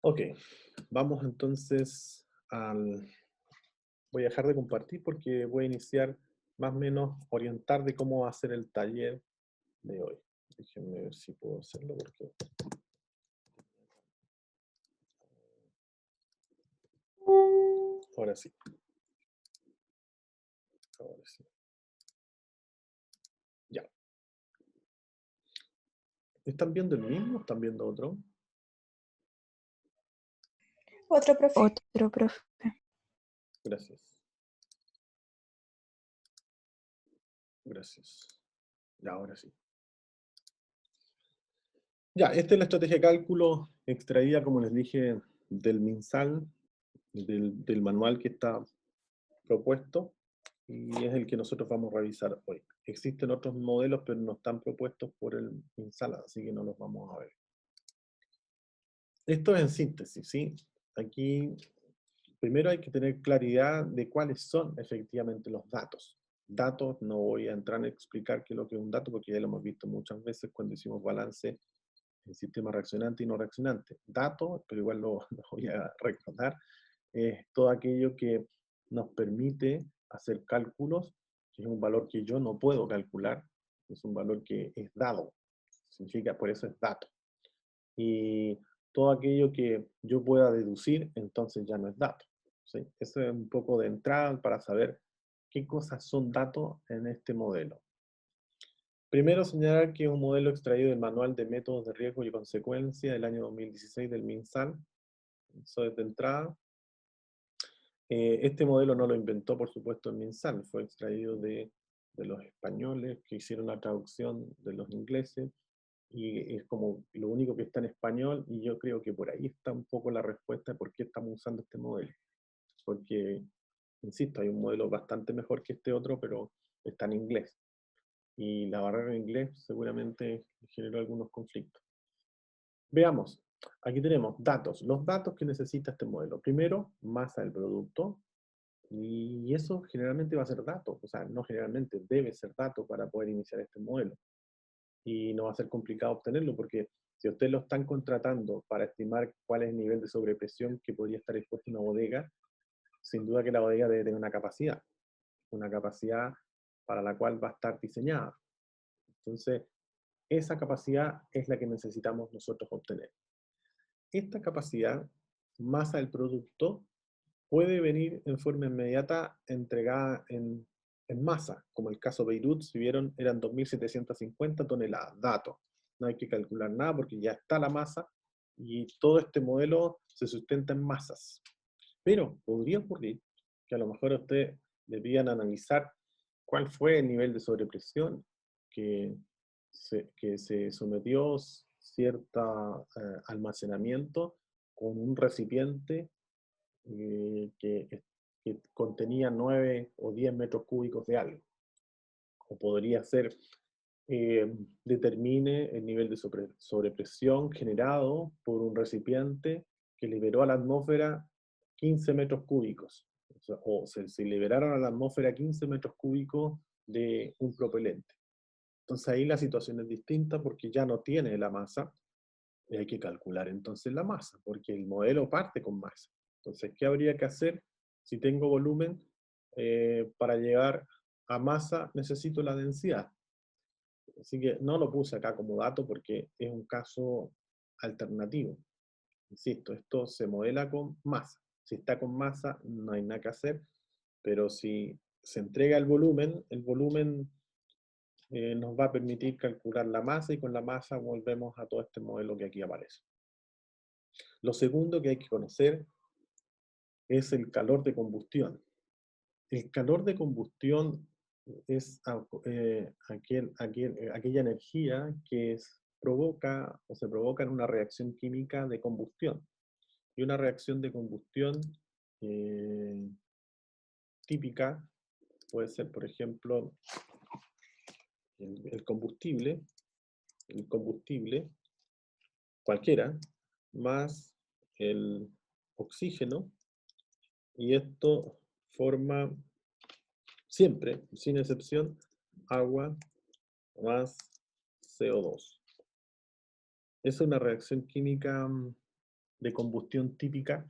Ok, vamos entonces al... Voy a dejar de compartir porque voy a iniciar más o menos orientar de cómo va a ser el taller de hoy. Déjenme ver si puedo hacerlo porque... Ahora sí. Ahora sí. Ya. ¿Están viendo el mismo o están viendo otro? Otro, profe. Otro, profe. Gracias. Gracias. Ya, ahora sí. Ya, esta es la estrategia de cálculo extraída, como les dije, del MinSal, del manual que está propuesto, y es el que nosotros vamos a revisar hoy. Existen otros modelos, pero no están propuestos por el MinSal, así que no los vamos a ver. Esto es en síntesis, ¿sí? Aquí, primero hay que tener claridad de cuáles son efectivamente los datos. Datos, no voy a entrar a explicar qué es lo que es un dato, porque ya lo hemos visto muchas veces cuando hicimos balance en sistema reaccionante y no reaccionante. Datos, pero igual lo voy a recordar, es todo aquello que nos permite hacer cálculos, que es un valor que yo no puedo calcular, es un valor que es dado, significa, por eso es dato. Y todo aquello que yo pueda deducir, entonces ya no es dato, ¿sí? Eso es un poco de entrada para saber qué cosas son datos en este modelo. Primero, señalar que es un modelo extraído del Manual de Métodos de Riesgo y Consecuencia del año 2016 del MinSal. Eso es de entrada. Este modelo no lo inventó, por supuesto, el MinSal, fue extraído de los españoles que hicieron la traducción de los ingleses, y es como lo único que está en español, y yo creo que por ahí está un poco la respuesta de por qué estamos usando este modelo. Porque, insisto, hay un modelo bastante mejor que este otro, pero está en inglés. Y la barrera en inglés seguramente generó algunos conflictos. Veamos, aquí tenemos datos, los datos que necesita este modelo. Primero, masa del producto, y eso generalmente va a ser dato, o sea, no generalmente, debe ser dato para poder iniciar este modelo. Y no va a ser complicado obtenerlo, porque si ustedes lo están contratando para estimar cuál es el nivel de sobrepresión que podría estar expuesto en una bodega, sin duda que la bodega debe tener una capacidad para la cual va a estar diseñada. Entonces, esa capacidad es la que necesitamos nosotros obtener. Esta capacidad, masa del producto, puede venir en forma inmediata entregada en masa, como el caso Beirut, si vieron, eran 2.750 toneladas, datos. No hay que calcular nada porque ya está la masa y todo este modelo se sustenta en masas. Pero podría ocurrir que a lo mejor a usted le pidan analizar cuál fue el nivel de sobrepresión que se sometió cierto almacenamiento con un recipiente que contenía 9 o 10 metros cúbicos de algo. O podría ser, determine el nivel de sobrepresión generado por un recipiente que liberó a la atmósfera 15 metros cúbicos. O sea, se liberaron a la atmósfera 15 metros cúbicos de un propelente. Entonces ahí la situación es distinta porque ya no tiene la masa, y hay que calcular entonces la masa, porque el modelo parte con masa. Entonces, ¿qué habría que hacer? Si tengo volumen, para llegar a masa necesito la densidad. Así que no lo puse acá como dato porque es un caso alternativo. Insisto, esto se modela con masa. Si está con masa, no hay nada que hacer, pero si se entrega el volumen nos va a permitir calcular la masa, y con la masa volvemos a todo este modelo que aquí aparece. Lo segundo que hay que conocer es el calor de combustión. El calor de combustión es aquella energía que provoca o se provoca en una reacción química de combustión. Y una reacción de combustión típica puede ser, por ejemplo, el combustible cualquiera, más el oxígeno, y esto forma siempre, sin excepción, agua más CO2. Es una reacción química de combustión típica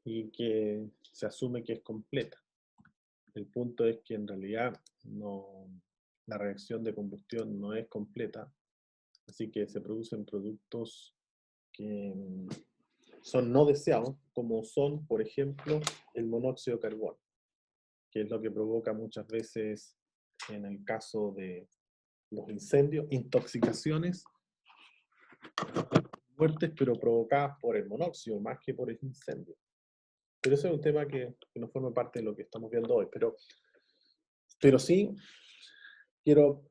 y que se asume que es completa. El punto es que en realidad la reacción de combustión no es completa, así que se producen productos que son no deseados, como son, por ejemplo, el monóxido de carbono, que es lo que provoca muchas veces, en el caso de los incendios, intoxicaciones, muertes, pero provocadas por el monóxido, más que por el incendio. Pero ese es un tema que no forma parte de lo que estamos viendo hoy. Pero sí quiero,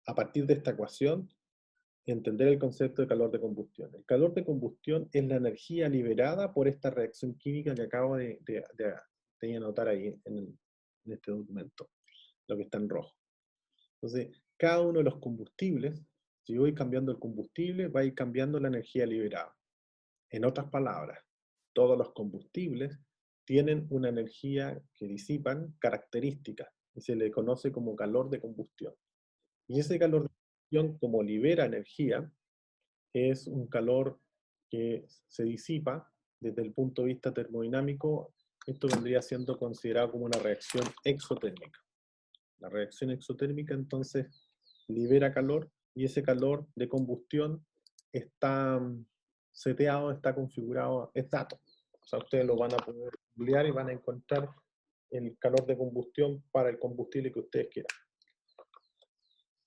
a partir de esta ecuación, entender el concepto de calor de combustión. El calor de combustión es la energía liberada por esta reacción química que acabo de anotar ahí en este documento, lo que está en rojo. Entonces, cada uno de los combustibles, si voy cambiando el combustible, va a ir cambiando la energía liberada. En otras palabras, todos los combustibles tienen una energía que disipan características y se le conoce como calor de combustión. Y ese calor de combustión, como libera energía, es un calor que se disipa desde el punto de vista termodinámico. Esto vendría siendo considerado como una reacción exotérmica. La reacción exotérmica entonces libera calor y ese calor de combustión está seteado, está configurado, es dato. O sea, ustedes lo van a poder googlear y van a encontrar el calor de combustión para el combustible que ustedes quieran.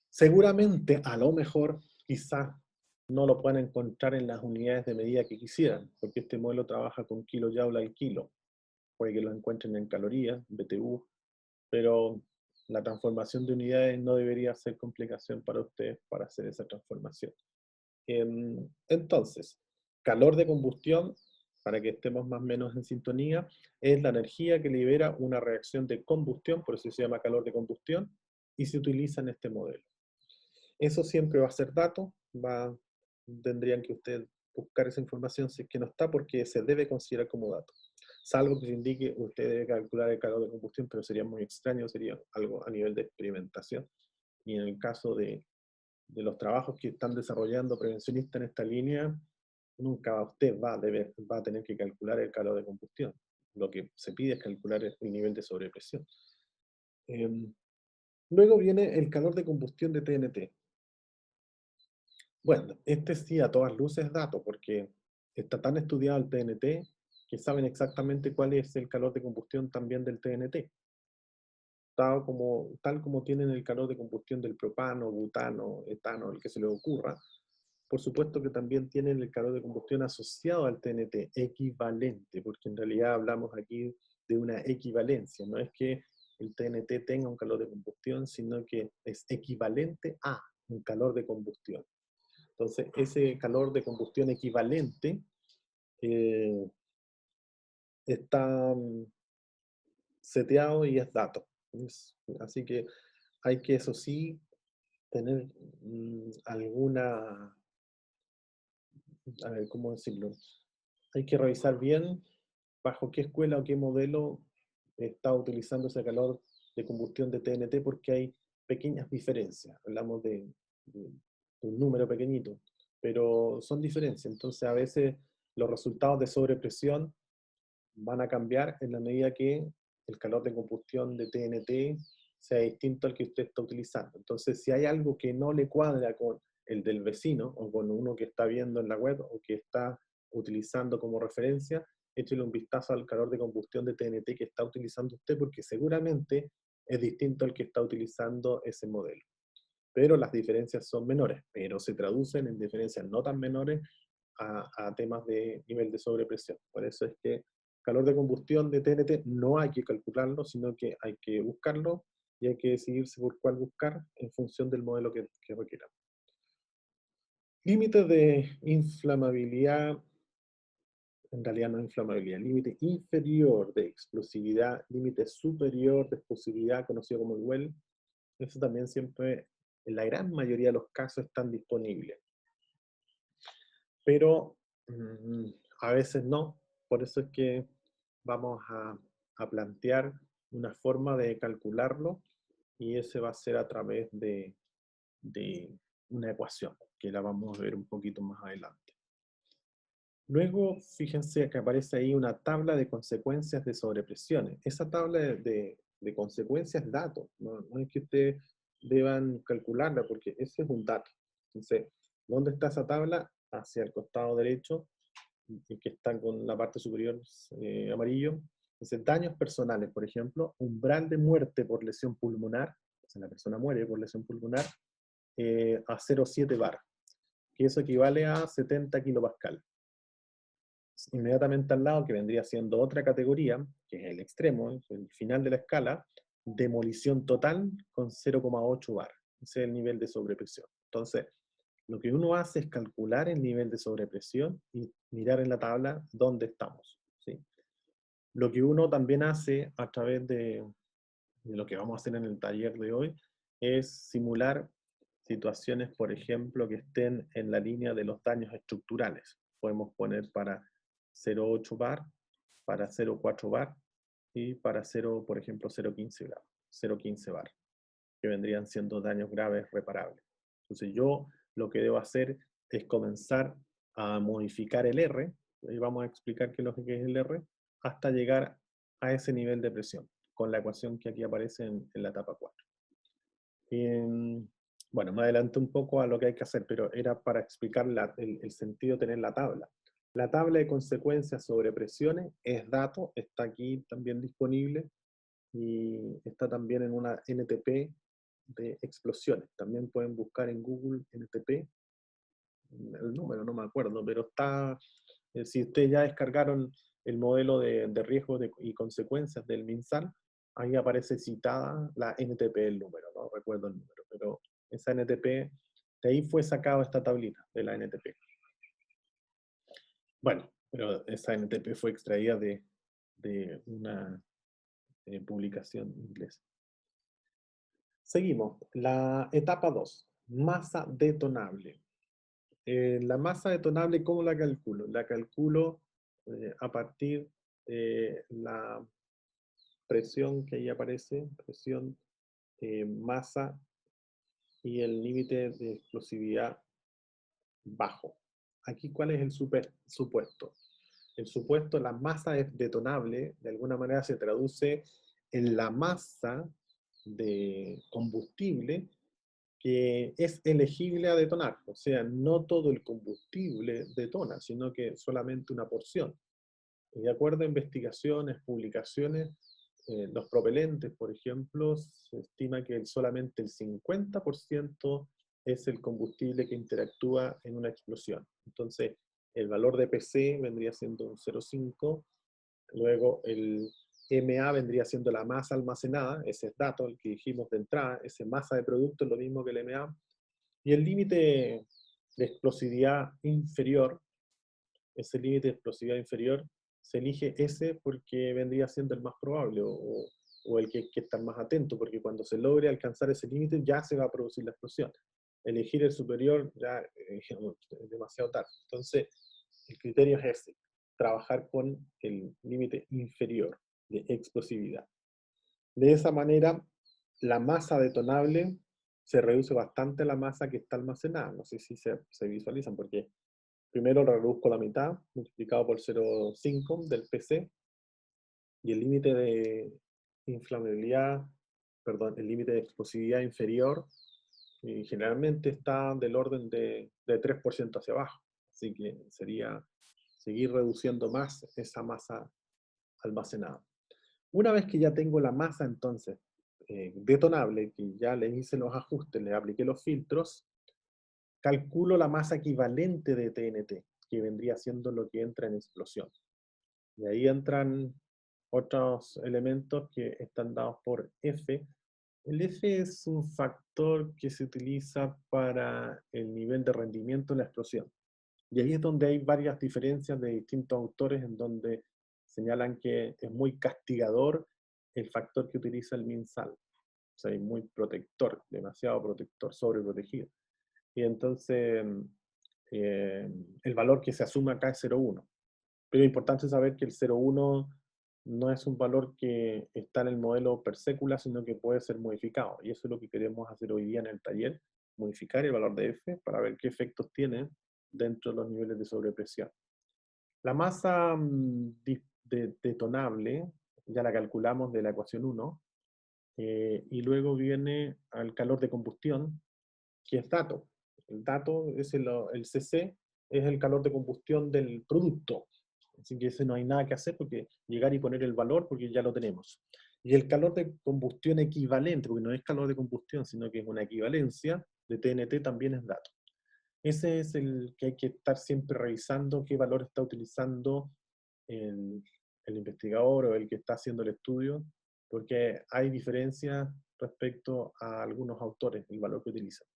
Seguramente, a lo mejor, quizás no lo puedan encontrar en las unidades de medida que quisieran, porque este modelo trabaja con kilojoule al kilo. Puede que lo encuentren en calorías, BTU, pero la transformación de unidades no debería ser complicación para ustedes para hacer esa transformación. Entonces, calor de combustión, para que estemos más o menos en sintonía, es la energía que libera una reacción de combustión, por eso se llama calor de combustión, y se utiliza en este modelo. Eso siempre va a ser dato, tendrían que ustedes buscar esa información si es que no está, porque se debe considerar como dato. Salvo que se indique, usted debe calcular el calor de combustión, pero sería muy extraño, sería algo a nivel de experimentación. Y en el caso de los trabajos que están desarrollando prevencionistas en esta línea, nunca usted va a tener que calcular el calor de combustión. Lo que se pide es calcular el nivel de sobrepresión. Luego viene el calor de combustión de TNT. Bueno, este sí a todas luces es dato, porque está tan estudiado el TNT que saben exactamente cuál es el calor de combustión también del TNT. Tal como tienen el calor de combustión del propano, butano, etano, el que se les ocurra, por supuesto que también tienen el calor de combustión asociado al TNT, equivalente, porque en realidad hablamos aquí de una equivalencia, no es que el TNT tenga un calor de combustión, sino que es equivalente a un calor de combustión. Entonces, ese calor de combustión equivalente está seteado y es dato. Así que hay que, eso sí, tener alguna, a ver, ¿cómo decirlo? Hay que revisar bien bajo qué escuela o qué modelo está utilizando ese calor de combustión de TNT, porque hay pequeñas diferencias. Hablamos de un número pequeñito, pero son diferencias. Entonces, a veces los resultados de sobrepresión van a cambiar en la medida que el calor de combustión de TNT sea distinto al que usted está utilizando. Entonces, si hay algo que no le cuadra con el del vecino o con uno que está viendo en la web o que está utilizando como referencia, échele un vistazo al calor de combustión de TNT que está utilizando usted, porque seguramente es distinto al que está utilizando ese modelo. Pero las diferencias son menores, pero se traducen en diferencias no tan menores a temas de nivel de sobrepresión. Por eso es que calor de combustión de TNT no hay que calcularlo, sino que hay que buscarlo y hay que decidirse por cuál buscar en función del modelo que requieramos. Límites de inflamabilidad, en realidad no inflamabilidad, límite inferior de explosividad, límite superior de explosividad, conocido como el WEL. Eso también siempre, en la gran mayoría de los casos, están disponibles. Pero a veces no. Por eso es que vamos a plantear una forma de calcularlo y ese va a ser a través de una ecuación, que la vamos a ver un poquito más adelante. Luego, fíjense que aparece ahí una tabla de consecuencias de sobrepresiones. Esa tabla de consecuencias es dato, no es que ustedes deban calcularla, porque ese es un dato. Entonces, ¿dónde está esa tabla? Hacia el costado derecho, que está con la parte superior amarillo. Entonces, daños personales, por ejemplo, umbral de muerte por lesión pulmonar, o sea, la persona muere por lesión pulmonar, a 0,7 bar, que eso equivale a 70 kilopascal. Inmediatamente al lado, que vendría siendo otra categoría, que es el extremo, el final de la escala, demolición total con 0,8 bar. Ese es el nivel de sobrepresión. Entonces, lo que uno hace es calcular el nivel de sobrepresión y mirar en la tabla dónde estamos, ¿sí? Lo que uno también hace a través de lo que vamos a hacer en el taller de hoy es simular situaciones, por ejemplo, que estén en la línea de los daños estructurales. Podemos poner para 0,8 bar, para 0,4 bar y para 0, por ejemplo, 0,15 bar, que vendrían siendo daños graves reparables. Entonces yo lo que debo hacer es comenzar a modificar el R, y vamos a explicar qué es lo que es el R, hasta llegar a ese nivel de presión, con la ecuación que aquí aparece en la etapa 4. Bueno, me adelanto un poco a lo que hay que hacer, pero era para explicar el sentido de tener la tabla. La tabla de consecuencias sobre presiones es dato, está aquí también disponible y está también en una NTP de explosiones. También pueden buscar en Google NTP, el número no me acuerdo, pero está, si ustedes ya descargaron el modelo de riesgo y consecuencias del MinSal, ahí aparece citada la NTP del número, no recuerdo el número, pero esa NTP, de ahí fue sacado esta tablita de la NTP. Bueno, pero esa NTP fue extraída de una publicación inglesa. Seguimos. La etapa 2, masa detonable. La masa detonable, ¿cómo la calculo? La calculo a partir de la presión que ahí aparece, presión, masa y el límite de explosividad bajo. Aquí, ¿cuál es el supuesto? El supuesto, la masa detonable, de alguna manera se traduce en la masa de combustible que es elegible a detonar. O sea, no todo el combustible detona, sino que solamente una porción. Y de acuerdo a investigaciones, publicaciones, los propelentes, por ejemplo, se estima que solamente el 50% es el combustible que interactúa en una explosión. Entonces, el valor de PC vendría siendo un 0,5, luego el MA vendría siendo la masa almacenada, ese es dato, el que dijimos de entrada, ese masa de producto es lo mismo que el MA, y el límite de explosividad inferior, ese límite de explosividad inferior, se elige ese porque vendría siendo el más probable, o el que hay que estar más atento, porque cuando se logre alcanzar ese límite ya se va a producir la explosión. Elegir el superior ya es demasiado tarde. Entonces, el criterio es ese, trabajar con el límite inferior de explosividad. De esa manera, la masa detonable se reduce bastante a la masa que está almacenada. No sé si se visualizan, porque primero reduzco la mitad, multiplicado por 0,5 del PC, y el límite de inflamabilidad, perdón, el límite de explosividad inferior, y generalmente está del orden de 3% hacia abajo. Así que sería seguir reduciendo más esa masa almacenada. Una vez que ya tengo la masa entonces detonable, que ya le hice los ajustes, le apliqué los filtros, calculo la masa equivalente de TNT, que vendría siendo lo que entra en explosión. Y ahí entran otros elementos que están dados por F. El F es un factor que se utiliza para el nivel de rendimiento de la explosión. Y ahí es donde hay varias diferencias de distintos autores en donde señalan que es muy castigador el factor que utiliza el MinSal. O sea, muy protector, demasiado protector, sobreprotegido. Y entonces el valor que se asume acá es 0,1. Pero es importante saber que el 0,1 no es un valor que está en el modelo per sécula, sino que puede ser modificado. Y eso es lo que queremos hacer hoy día en el taller, modificar el valor de F para ver qué efectos tiene dentro de los niveles de sobrepresión. La masa detonable ya la calculamos de la ecuación 1, y luego viene al calor de combustión, que es dato. El dato es el CC, es el calor de combustión del producto. Así que ese no hay nada que hacer porque llegar y poner el valor porque ya lo tenemos. Y el calor de combustión equivalente, porque no es calor de combustión, sino que es una equivalencia de TNT, también es dato. Ese es el que hay que estar siempre revisando qué valor está utilizando el investigador o el que está haciendo el estudio, porque hay diferencias respecto a algunos autores, el valor que utilizan.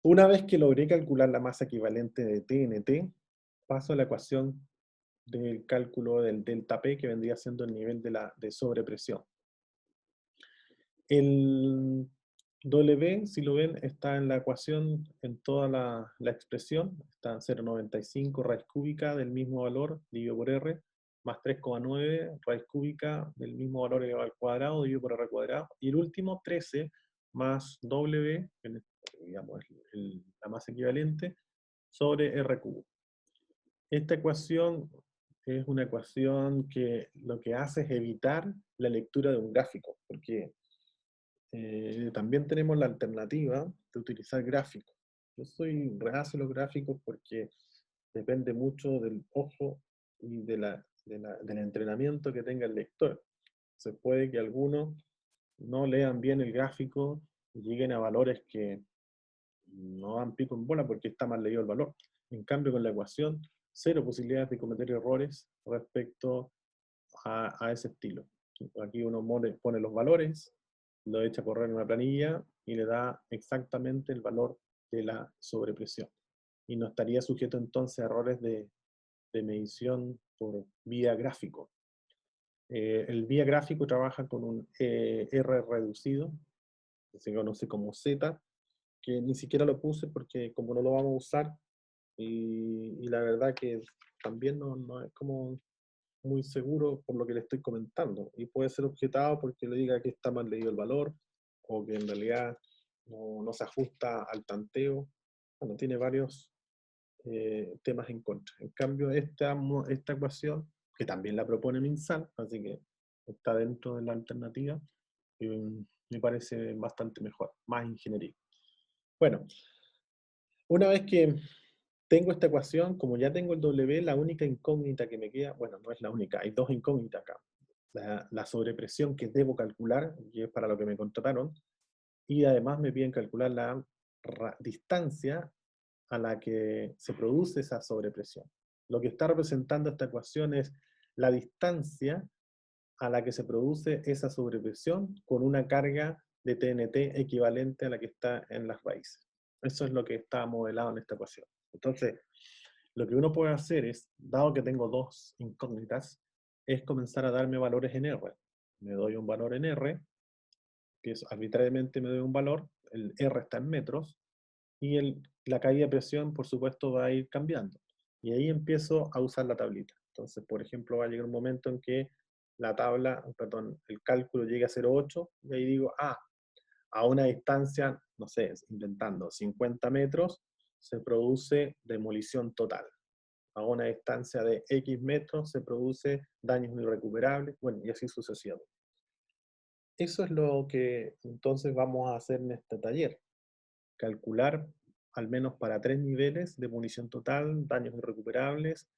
Una vez que logré calcular la masa equivalente de TNT, paso a la ecuación del cálculo del delta P, que vendría siendo el nivel de sobrepresión. El W, si lo ven, está en la ecuación, en toda la expresión, está en 0,95 raíz cúbica del mismo valor dividido por R, más 3,9 raíz cúbica del mismo valor elevado al cuadrado dividido por R cuadrado, y el último 13 más W, digamos, la masa equivalente, sobre R cubo. Esta ecuación es una ecuación que lo que hace es evitar la lectura de un gráfico, porque también tenemos la alternativa de utilizar gráficos. Yo soy reacio a los gráficos porque depende mucho del ojo y del entrenamiento que tenga el lector. Se puede que algunos no lean bien el gráfico y lleguen a valores que no dan pico en bola porque está mal leído el valor. En cambio, con la ecuación, cero posibilidades de cometer errores respecto a ese estilo. Aquí uno pone los valores, lo echa a correr en una planilla y le da exactamente el valor de la sobrepresión. Y no estaría sujeto entonces a errores de medición por vía gráfico. El vía gráfico trabaja con un R reducido, que se conoce como Z, que ni siquiera lo puse porque como no lo vamos a usar, y la verdad que también no es como muy seguro por lo que le estoy comentando, y puede ser objetado porque le diga que está mal leído el valor, o que en realidad no se ajusta al tanteo. Bueno, tiene varios temas en contra. En cambio, esta ecuación, que también la propone MinSal, así que está dentro de la alternativa, me parece bastante mejor, más ingeniería. Bueno, una vez que tengo esta ecuación, como ya tengo el W, la única incógnita que me queda, bueno, no es la única, hay dos incógnitas acá. La sobrepresión que debo calcular, y es para lo que me contrataron, y además me piden calcular la distancia a la que se produce esa sobrepresión. Lo que está representando esta ecuación es la distancia a la que se produce esa sobrepresión con una carga de TNT equivalente a la que está en las raíces. Eso es lo que está modelado en esta ecuación. Entonces, lo que uno puede hacer es, dado que tengo dos incógnitas, es comenzar a darme valores en R. Me doy un valor en R, que es arbitrariamente me doy un valor, el R está en metros, y la caída de presión, por supuesto, va a ir cambiando. Y ahí empiezo a usar la tablita. Entonces, por ejemplo, va a llegar un momento en que el cálculo llegue a 0,8, y ahí digo, a una distancia, no sé, inventando, 50 metros, se produce demolición total. A una distancia de X metros se produce daños irrecuperables, bueno, y así sucesivamente. Eso es lo que entonces vamos a hacer en este taller. Calcular al menos para 3 niveles: demolición total, daños irrecuperables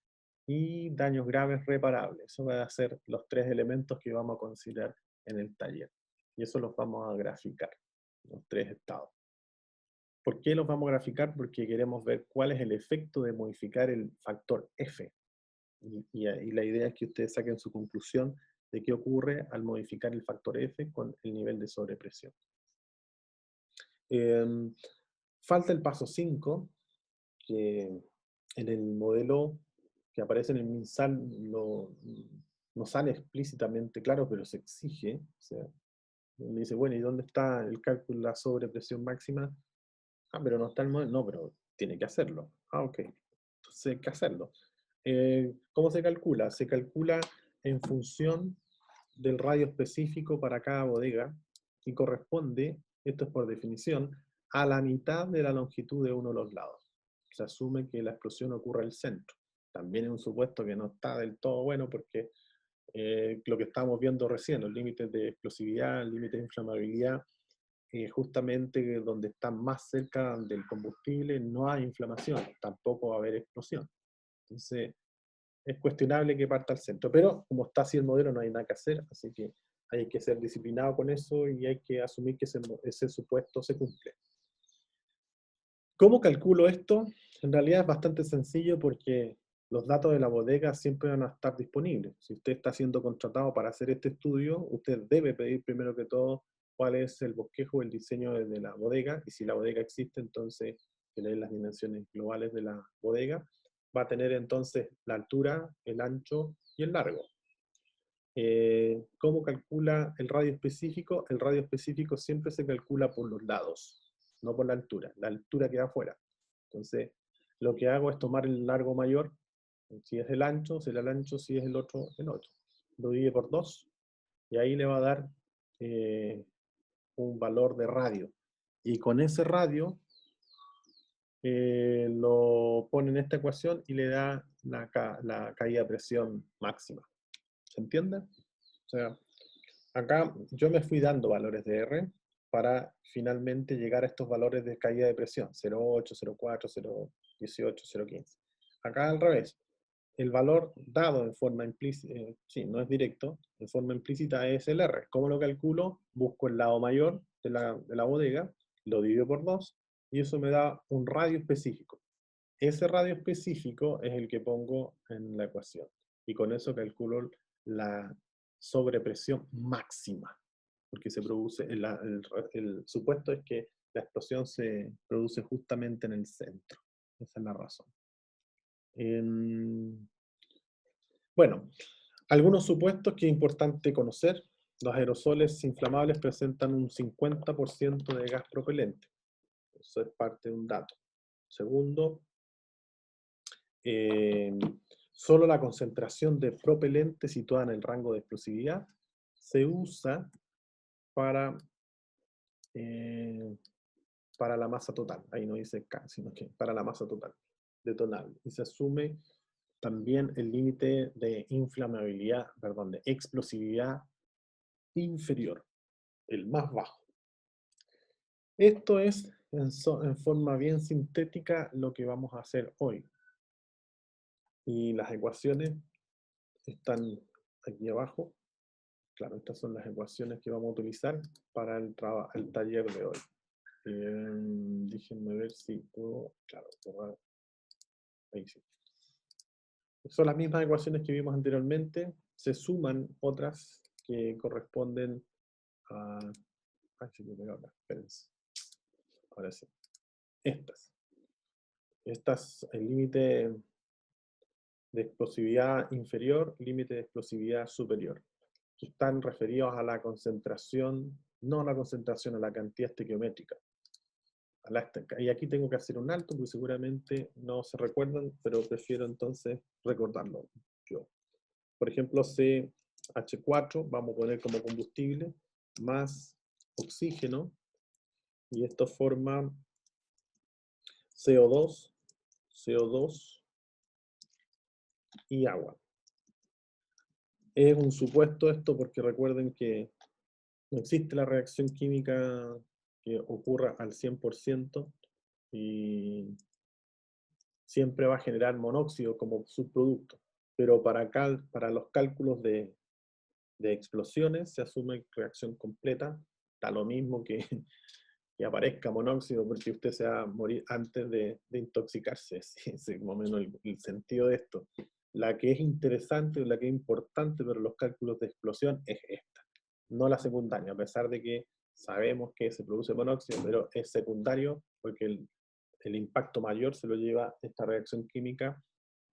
y daños graves reparables. Eso va a ser los 3 elementos que vamos a considerar en el taller. Y eso los vamos a graficar, los 3 estados. ¿Por qué los vamos a graficar? Porque queremos ver cuál es el efecto de modificar el factor F. Y la idea es que ustedes saquen su conclusión de qué ocurre al modificar el factor F con el nivel de sobrepresión. Falta el paso 5, que en el modelo que aparece en el MinSal no sale explícitamente claro, pero se exige. O sea, Me dice, bueno, ¿y dónde está el cálculo de la sobrepresión máxima? Ah, pero no está el modelo. No, pero tiene que hacerlo. Ah, ok. Entonces hay que hacerlo. ¿Cómo se calcula? Se calcula en función del radio específico para cada bodega y corresponde, esto es por definición, a la mitad de la longitud de uno de los lados. Se asume que la explosión ocurre al centro. También es un supuesto que no está del todo bueno porque lo que estábamos viendo recién, los límites de explosividad, el límite de inflamabilidad, justamente donde están más cerca del combustible no hay inflamación, tampoco va a haber explosión. Entonces, es cuestionable que parta al centro, pero como está así el modelo no hay nada que hacer, así que hay que ser disciplinado con eso y hay que asumir que ese supuesto se cumple. ¿Cómo calculo esto? En realidad es bastante sencillo porque los datos de la bodega siempre van a estar disponibles. Si usted está siendo contratado para hacer este estudio, usted debe pedir primero que todo cuál es el bosquejo, el diseño de la bodega, y si la bodega existe, entonces que le den las dimensiones globales de la bodega. Va a tener entonces la altura, el ancho y el largo. ¿Cómo calcula el radio específico? El radio específico siempre se calcula por los lados, no por la altura queda afuera. Entonces, lo que hago es tomar el largo mayor, si es el ancho, será el ancho, si es el otro, el otro. Lo divide por 2, y ahí le va a dar un valor de radio. Y con ese radio, lo pone en esta ecuación y le da la caída de presión máxima. ¿Se entiende? O sea, acá yo me fui dando valores de R para finalmente llegar a estos valores de caída de presión, 0,8, 0,4, 0,18, 0,15. Acá al revés, el valor dado en forma implícita, sí, no es directo, en forma implícita es el R. ¿Cómo lo calculo? Busco el lado mayor de la bodega, lo divido por 2, y eso me da un radio específico. Ese radio específico es el que pongo en la ecuación. Y con eso calculo la sobrepresión máxima. Porque se produce, el supuesto es que la explosión se produce justamente en el centro. Esa es la razón. Bueno, algunos supuestos que es importante conocer. Los aerosoles inflamables presentan un 50% de gas propelente. Eso es parte de un dato. Segundo, solo la concentración de propelente situada en el rango de explosividad se usa para la masa total. Ahí no dice K, sino que para la masa total detonable. Y se asume también el límite de inflamabilidad, perdón, de explosividad inferior, el más bajo. Esto es en forma bien sintética lo que vamos a hacer hoy. Y las ecuaciones están aquí abajo. Claro, estas son las ecuaciones que vamos a utilizar para el taller de hoy. Déjenme ver si puedo, claro, borrar. Ahí sí. Son las mismas ecuaciones que vimos anteriormente, se suman otras que corresponden a... Ay, sí, me pegó acá, espérense. Ahora sí. Estas, el límite de explosividad inferior, límite de explosividad superior, que están referidos a la concentración, no a la concentración, a la cantidad estequiométrica. Y aquí tengo que hacer un alto, porque seguramente no se recuerdan, pero prefiero entonces recordarlo yo. Por ejemplo, CH4, vamos a poner como combustible, más oxígeno, y esto forma CO2, CO2 y agua. Es un supuesto esto porque recuerden que no existe la reacción química que ocurra al 100% y siempre va a generar monóxido como subproducto. Pero para los cálculos de explosiones se asume reacción completa, da lo mismo que aparezca monóxido porque usted se va a morir antes de intoxicarse. Ese es más o menos el sentido de esto. La que es interesante, la que es importante para los cálculos de explosión es esta, no la secundaria, a pesar de que sabemos que se produce monóxido, pero es secundario porque el impacto mayor se lo lleva esta reacción química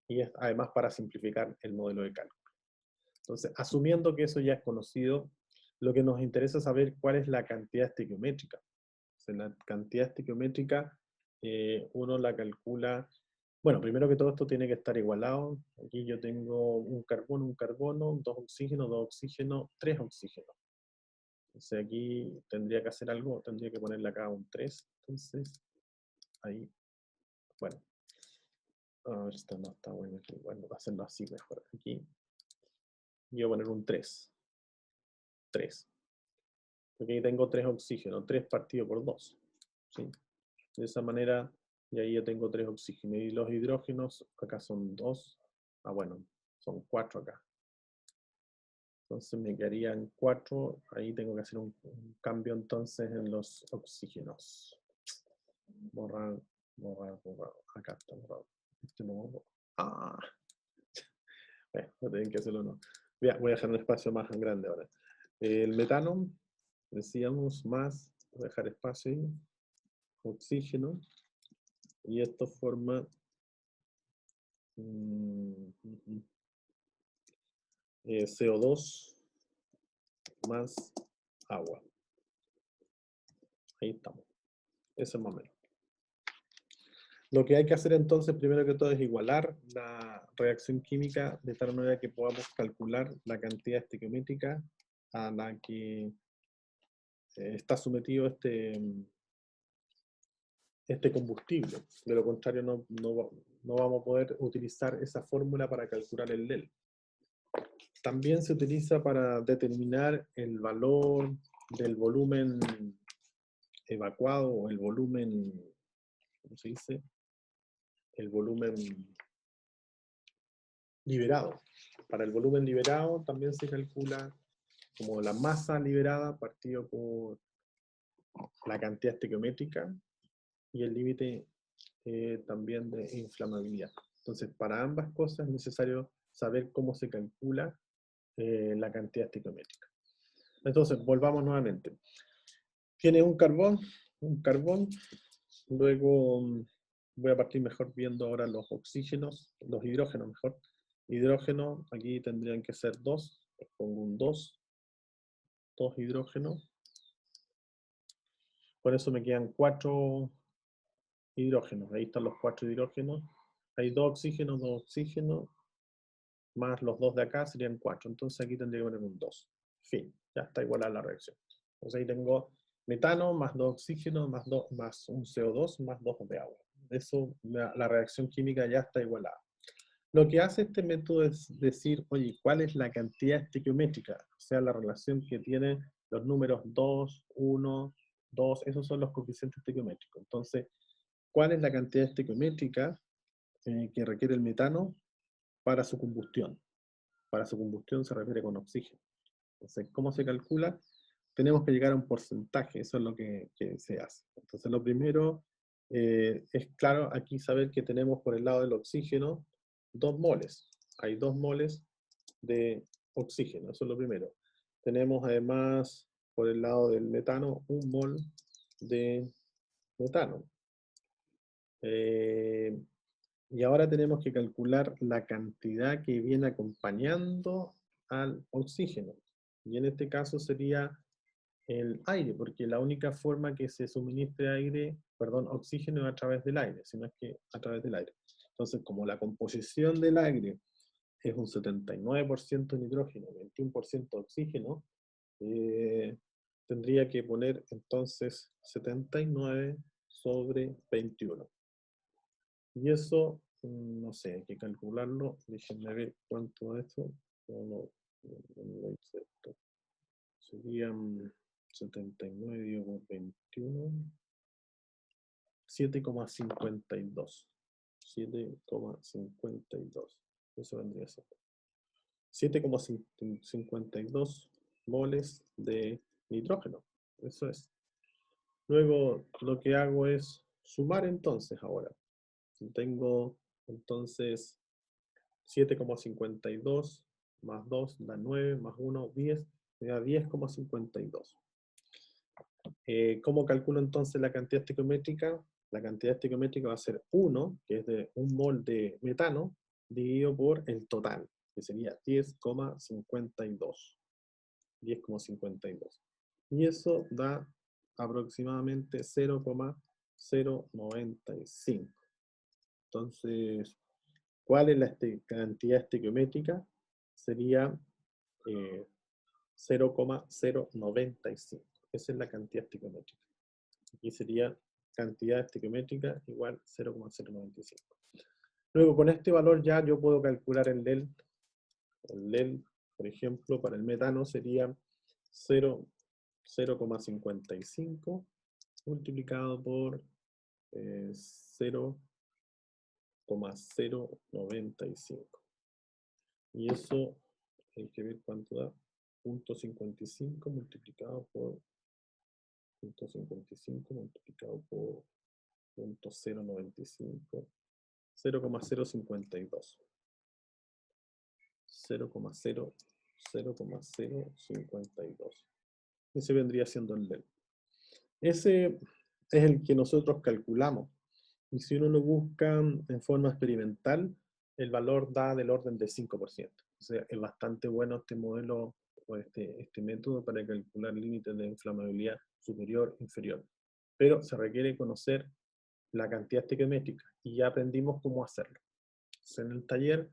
y es además para simplificar el modelo de cálculo. Entonces, asumiendo que eso ya es conocido, lo que nos interesa es saber cuál es la cantidad estequiométrica. O sea, la cantidad estequiométrica uno la calcula. Bueno, primero que todo esto tiene que estar igualado. Aquí yo tengo un carbono, dos oxígenos, tres oxígenos. Entonces aquí tendría que hacer algo, tendría que ponerle acá un 3. Entonces, ahí, bueno. A ver, esto no está bueno aquí. Bueno, voy a hacerlo así mejor. Aquí, yo voy a poner un 3. 3. Porque ahí tengo 3 oxígenos, 3 partido por 2. ¿Sí? De esa manera, y ahí yo tengo 3 oxígenos. Y los hidrógenos, acá son 2. Ah, bueno, son 4 acá. Entonces me quedarían 4. Ahí tengo que hacer un cambio entonces en los oxígenos. Borrar. Acá está borrado. Este no borro. Ah. No tienen que hacerlo, no. Voy a dejar un espacio más grande ahora. El metano, decíamos, más, voy a dejar espacio ahí, oxígeno, y esto forma CO2 más agua. Ahí estamos. Eso es más o menos. Lo que hay que hacer entonces, primero que todo, es igualar la reacción química de tal manera que podamos calcular la cantidad estequiométrica a la que está sometido este combustible. De lo contrario, no vamos a poder utilizar esa fórmula para calcular el DEL. También se utiliza para determinar el valor del volumen evacuado o el volumen, ¿cómo se dice? El volumen liberado. Para el volumen liberado también se calcula como la masa liberada partido por la cantidad estequiométrica y el límite también de inflamabilidad. Entonces, para ambas cosas es necesario saber cómo se calcula la cantidad estequiométrica. Entonces, volvamos nuevamente. Tiene un carbón, luego voy a partir mejor viendo ahora los oxígenos, los hidrógenos mejor. Hidrógeno, aquí tendrían que ser 2, pongo un 2 hidrógenos. Por eso me quedan 4 hidrógenos. Ahí están los 4 hidrógenos. Hay 2 oxígenos, más los 2 de acá serían 4. Entonces aquí tendría que poner un 2. Fin, ya está igualada la reacción. Entonces ahí tengo metano más 2 oxígenos más un CO2 más 2 de agua. Eso, la reacción química ya está igualada. Lo que hace este método es decir, oye, ¿cuál es la cantidad estequiométrica? O sea, la relación que tienen los números 2, 1, 2, esos son los coeficientes estequiométricos. Entonces, ¿cuál es la cantidad estequiométrica que requiere el metano para su combustión? Para su combustión se refiere con oxígeno. Entonces, ¿cómo se calcula? Tenemos que llegar a un porcentaje, eso es lo que se hace. Entonces, lo primero es claro aquí saber que tenemos por el lado del oxígeno 2 moles. Hay 2 moles de oxígeno, eso es lo primero. Tenemos además por el lado del metano 1 mol de metano. Y ahora tenemos que calcular la cantidad que viene acompañando al oxígeno. Y en este caso sería el aire, porque la única forma que se suministre oxígeno es a través del aire, sino es que a través del aire. Entonces, como la composición del aire es un 79% nitrógeno, 21% oxígeno, tendría que poner entonces 79 sobre 21. Y eso, no sé, hay que calcularlo. Déjenme ver cuánto es esto. No lo hice esto. Serían 79 dividido por 21. 7,52. 7,52. Eso vendría a ser. 7,52 moles de nitrógeno. Eso es. Luego lo que hago es sumar entonces ahora. Tengo entonces 7,52 más 2 da 9, más 1, 10, me da 10,52. ¿Cómo calculo entonces la cantidad estequiométrica? La cantidad estequiométrica va a ser 1, que es de 1 mol de metano, dividido por el total, que sería 10,52. 10,52. Y eso da aproximadamente 0,095. Entonces, ¿cuál es la cantidad estequiométrica? Sería 0,095. Esa es la cantidad estequiométrica. Aquí sería cantidad estequiométrica igual 0,095. Luego, con este valor ya yo puedo calcular el LEL. El LEL, por ejemplo, para el metano sería 0,55 multiplicado por 0,095. Y eso hay que ver cuánto da. 0,55 multiplicado por 0,55 multiplicado por 0,095. 0,052. 0,052. Ese vendría siendo el LEL. Ese es el que nosotros calculamos. Y si uno lo busca en forma experimental, el valor da del orden del 5%. O sea, es bastante bueno este modelo o este método para calcular límites de inflamabilidad superior e inferior. Pero se requiere conocer la cantidad estequiométrica y ya aprendimos cómo hacerlo. Entonces, en el taller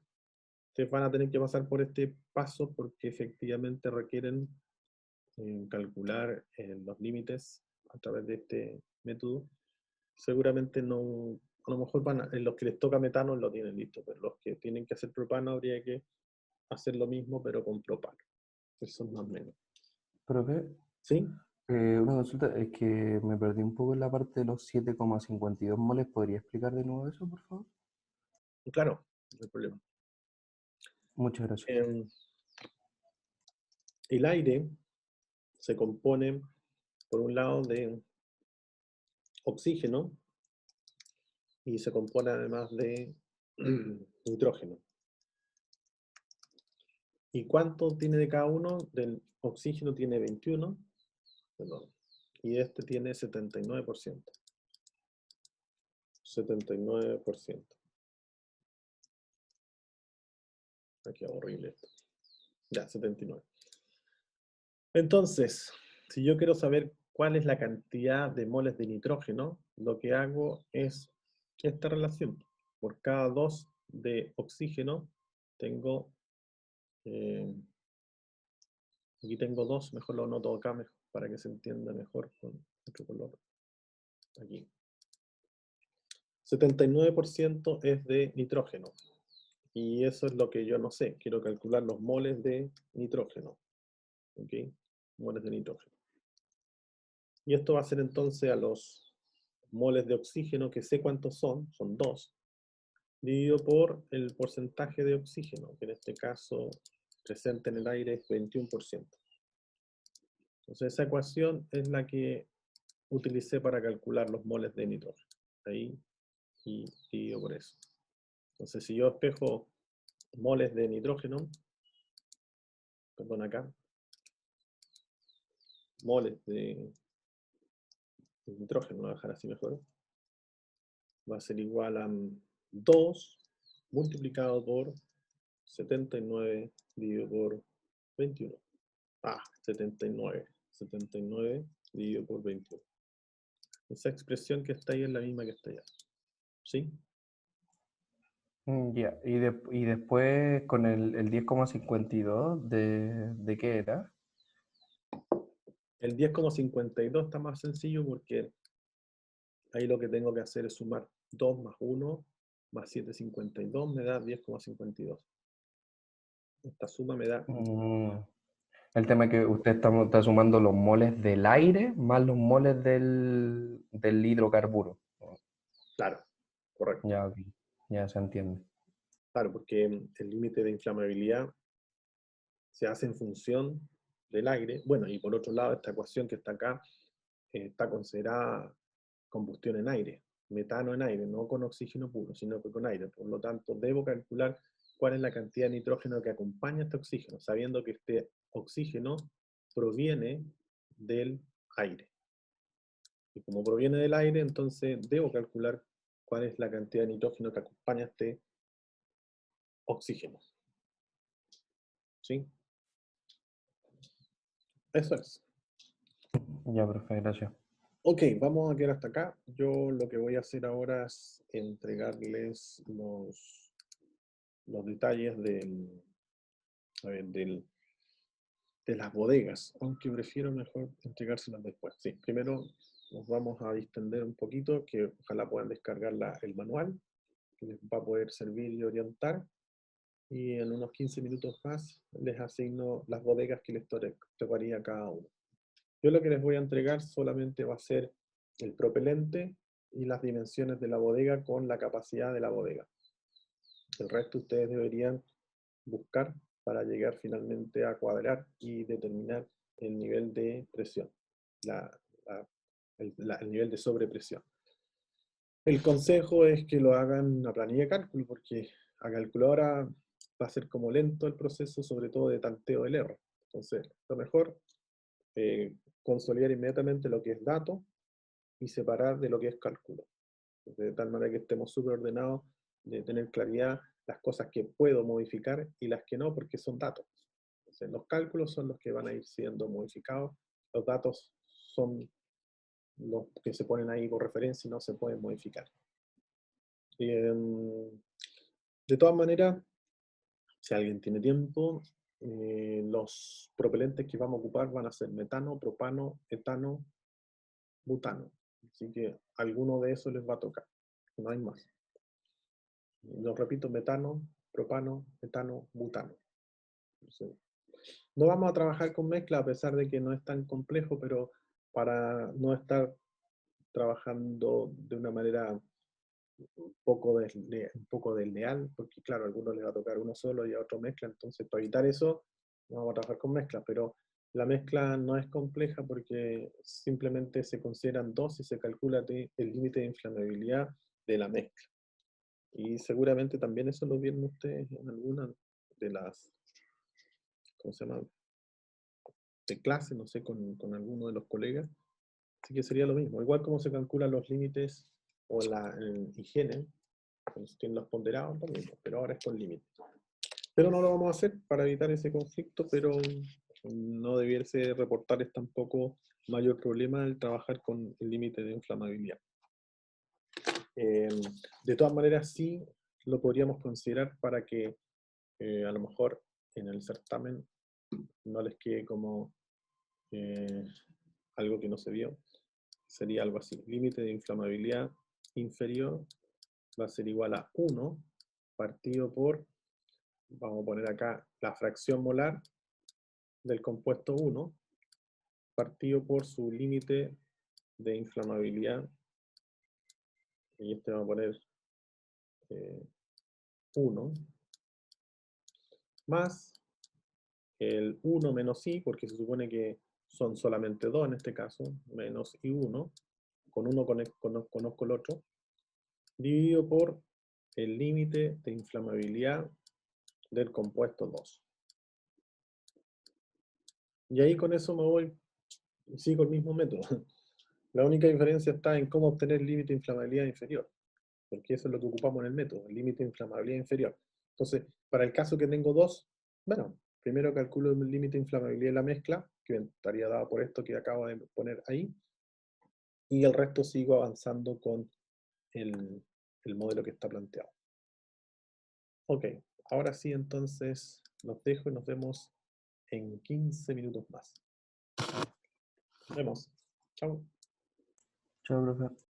ustedes van a tener que pasar por este paso porque efectivamente requieren calcular los límites a través de este método. Seguramente no, a lo mejor los que les toca metano lo tienen listo, pero los que tienen que hacer propano habría que hacer lo mismo, pero con propano. Eso es más o menos. Profe, ¿Sí? una consulta, es que me perdí un poco en la parte de los 7,52 moles. ¿Podría explicar de nuevo eso, por favor? Claro, no hay problema. Muchas gracias. El aire se compone, por un lado, de oxígeno y se compone además de nitrógeno. ¿Y cuánto tiene de cada uno? Del oxígeno tiene 21, perdón, y este tiene 79%. 79%. Aquí horrible esto. Ya, 79. Entonces, si yo quiero saber cuál es la cantidad de moles de nitrógeno, lo que hago es esta relación. Por cada 2 de oxígeno, tengo, aquí tengo 2, mejor lo anoto acá para que se entienda mejor con otro color. Aquí. 79% es de nitrógeno. Y eso es lo que yo no sé. Quiero calcular los moles de nitrógeno. ¿Ok? Moles de nitrógeno. Y esto va a ser entonces a los moles de oxígeno, que sé cuántos son 2, dividido por el porcentaje de oxígeno, que en este caso presente en el aire es 21%. Entonces esa ecuación es la que utilicé para calcular los moles de nitrógeno. Ahí, y divido por eso. Entonces si yo espejo moles de nitrógeno, perdón acá, moles de nitrógeno, lo voy a dejar así mejor, va a ser igual a 2 multiplicado por 79 dividido por 21. 79. 79 dividido por 21. Esa expresión que está ahí es la misma que está allá. ¿Sí? Ya, y después con el 10,52, ¿de qué era? El 10,52 está más sencillo porque ahí lo que tengo que hacer es sumar 2 más 1 más 7,52 me da 10,52. Esta suma me da... El tema es que usted está sumando los moles del aire más los moles del hidrocarburo. Claro, correcto. Ya, ok, ya se entiende. Claro, porque el límite de inflamabilidad se hace en función del aire. Bueno, y por otro lado, esta ecuación que está acá está considerada combustión en aire, metano en aire, no con oxígeno puro, sino que con aire. Por lo tanto, debo calcular cuál es la cantidad de nitrógeno que acompaña este oxígeno, sabiendo que este oxígeno proviene del aire. Y como proviene del aire, entonces debo calcular cuál es la cantidad de nitrógeno que acompaña este oxígeno. ¿Sí? Eso es. Ya, profe, gracias. Ok, vamos a quedar hasta acá. Yo lo que voy a hacer ahora es entregarles los detalles a ver, de las bodegas, aunque prefiero mejor entregárselas después. Sí, primero nos vamos a distender un poquito, que ojalá puedan descargar el manual, que les va a poder servir y orientar. Y en unos 15 minutos más les asigno las bodegas que les tocaría a cada uno. Yo lo que les voy a entregar solamente va a ser el propelente y las dimensiones de la bodega con la capacidad de la bodega. El resto ustedes deberían buscar para llegar finalmente a cuadrar y determinar el nivel de presión, el nivel de sobrepresión. El consejo es que lo hagan en una planilla de cálculo, porque a calculadora va a ser como lento el proceso, sobre todo de tanteo del error. Entonces, lo mejor, consolidar inmediatamente lo que es dato y separar de lo que es cálculo. De tal manera que estemos súper ordenados, de tener claridad las cosas que puedo modificar y las que no, porque son datos. Entonces, los cálculos son los que van a ir siendo modificados, los datos son los que se ponen ahí por referencia y no se pueden modificar. De todas maneras, si alguien tiene tiempo, los propelentes que vamos a ocupar van a ser metano, propano, etano, butano. Así que alguno de esos les va a tocar, no hay más. Lo repito, metano, propano, etano, butano. Entonces, no vamos a trabajar con mezcla a pesar de que no es tan complejo, pero para no estar trabajando de una manera un poco desleal, porque claro, a algunos les va a tocar uno solo y a otro mezcla, entonces para evitar eso vamos a trabajar con mezcla, pero la mezcla no es compleja porque simplemente se consideran dos y se calcula el límite de inflamabilidad de la mezcla. Y seguramente también eso lo vieron ustedes en alguna de las, ¿cómo se llama?, de clase, no sé, con alguno de los colegas. Así que sería lo mismo. Igual como se calculan los límites o la higiene, pues tienen los ponderados, lo mismo, pero ahora es con límites. Pero no lo vamos a hacer para evitar ese conflicto, pero no debiese reportarles tampoco mayor problema el trabajar con el límite de inflamabilidad. De todas maneras, sí lo podríamos considerar para que a lo mejor en el certamen no les quede como algo que no se vio. Sería algo así. Límite de inflamabilidad inferior va a ser igual a 1 partido por, vamos a poner acá, la fracción molar del compuesto 1 partido por su límite de inflamabilidad. Y este vamos a poner 1 más el 1 menos i, porque se supone que son solamente 2 en este caso, menos i1, con uno conozco el otro, dividido por el límite de inflamabilidad del compuesto 2. Y ahí con eso me voy, sigo el mismo método. La única diferencia está en cómo obtener el límite de inflamabilidad inferior, porque eso es lo que ocupamos en el método, el límite de inflamabilidad inferior. Entonces, para el caso que tengo 2, bueno, primero calculo el límite de inflamabilidad de la mezcla, que estaría dado por esto que acabo de poner ahí, y el resto sigo avanzando con el modelo que está planteado. Ok, ahora sí entonces los dejo y nos vemos en 15 minutos más. Nos vemos. Chao. Chao, profe.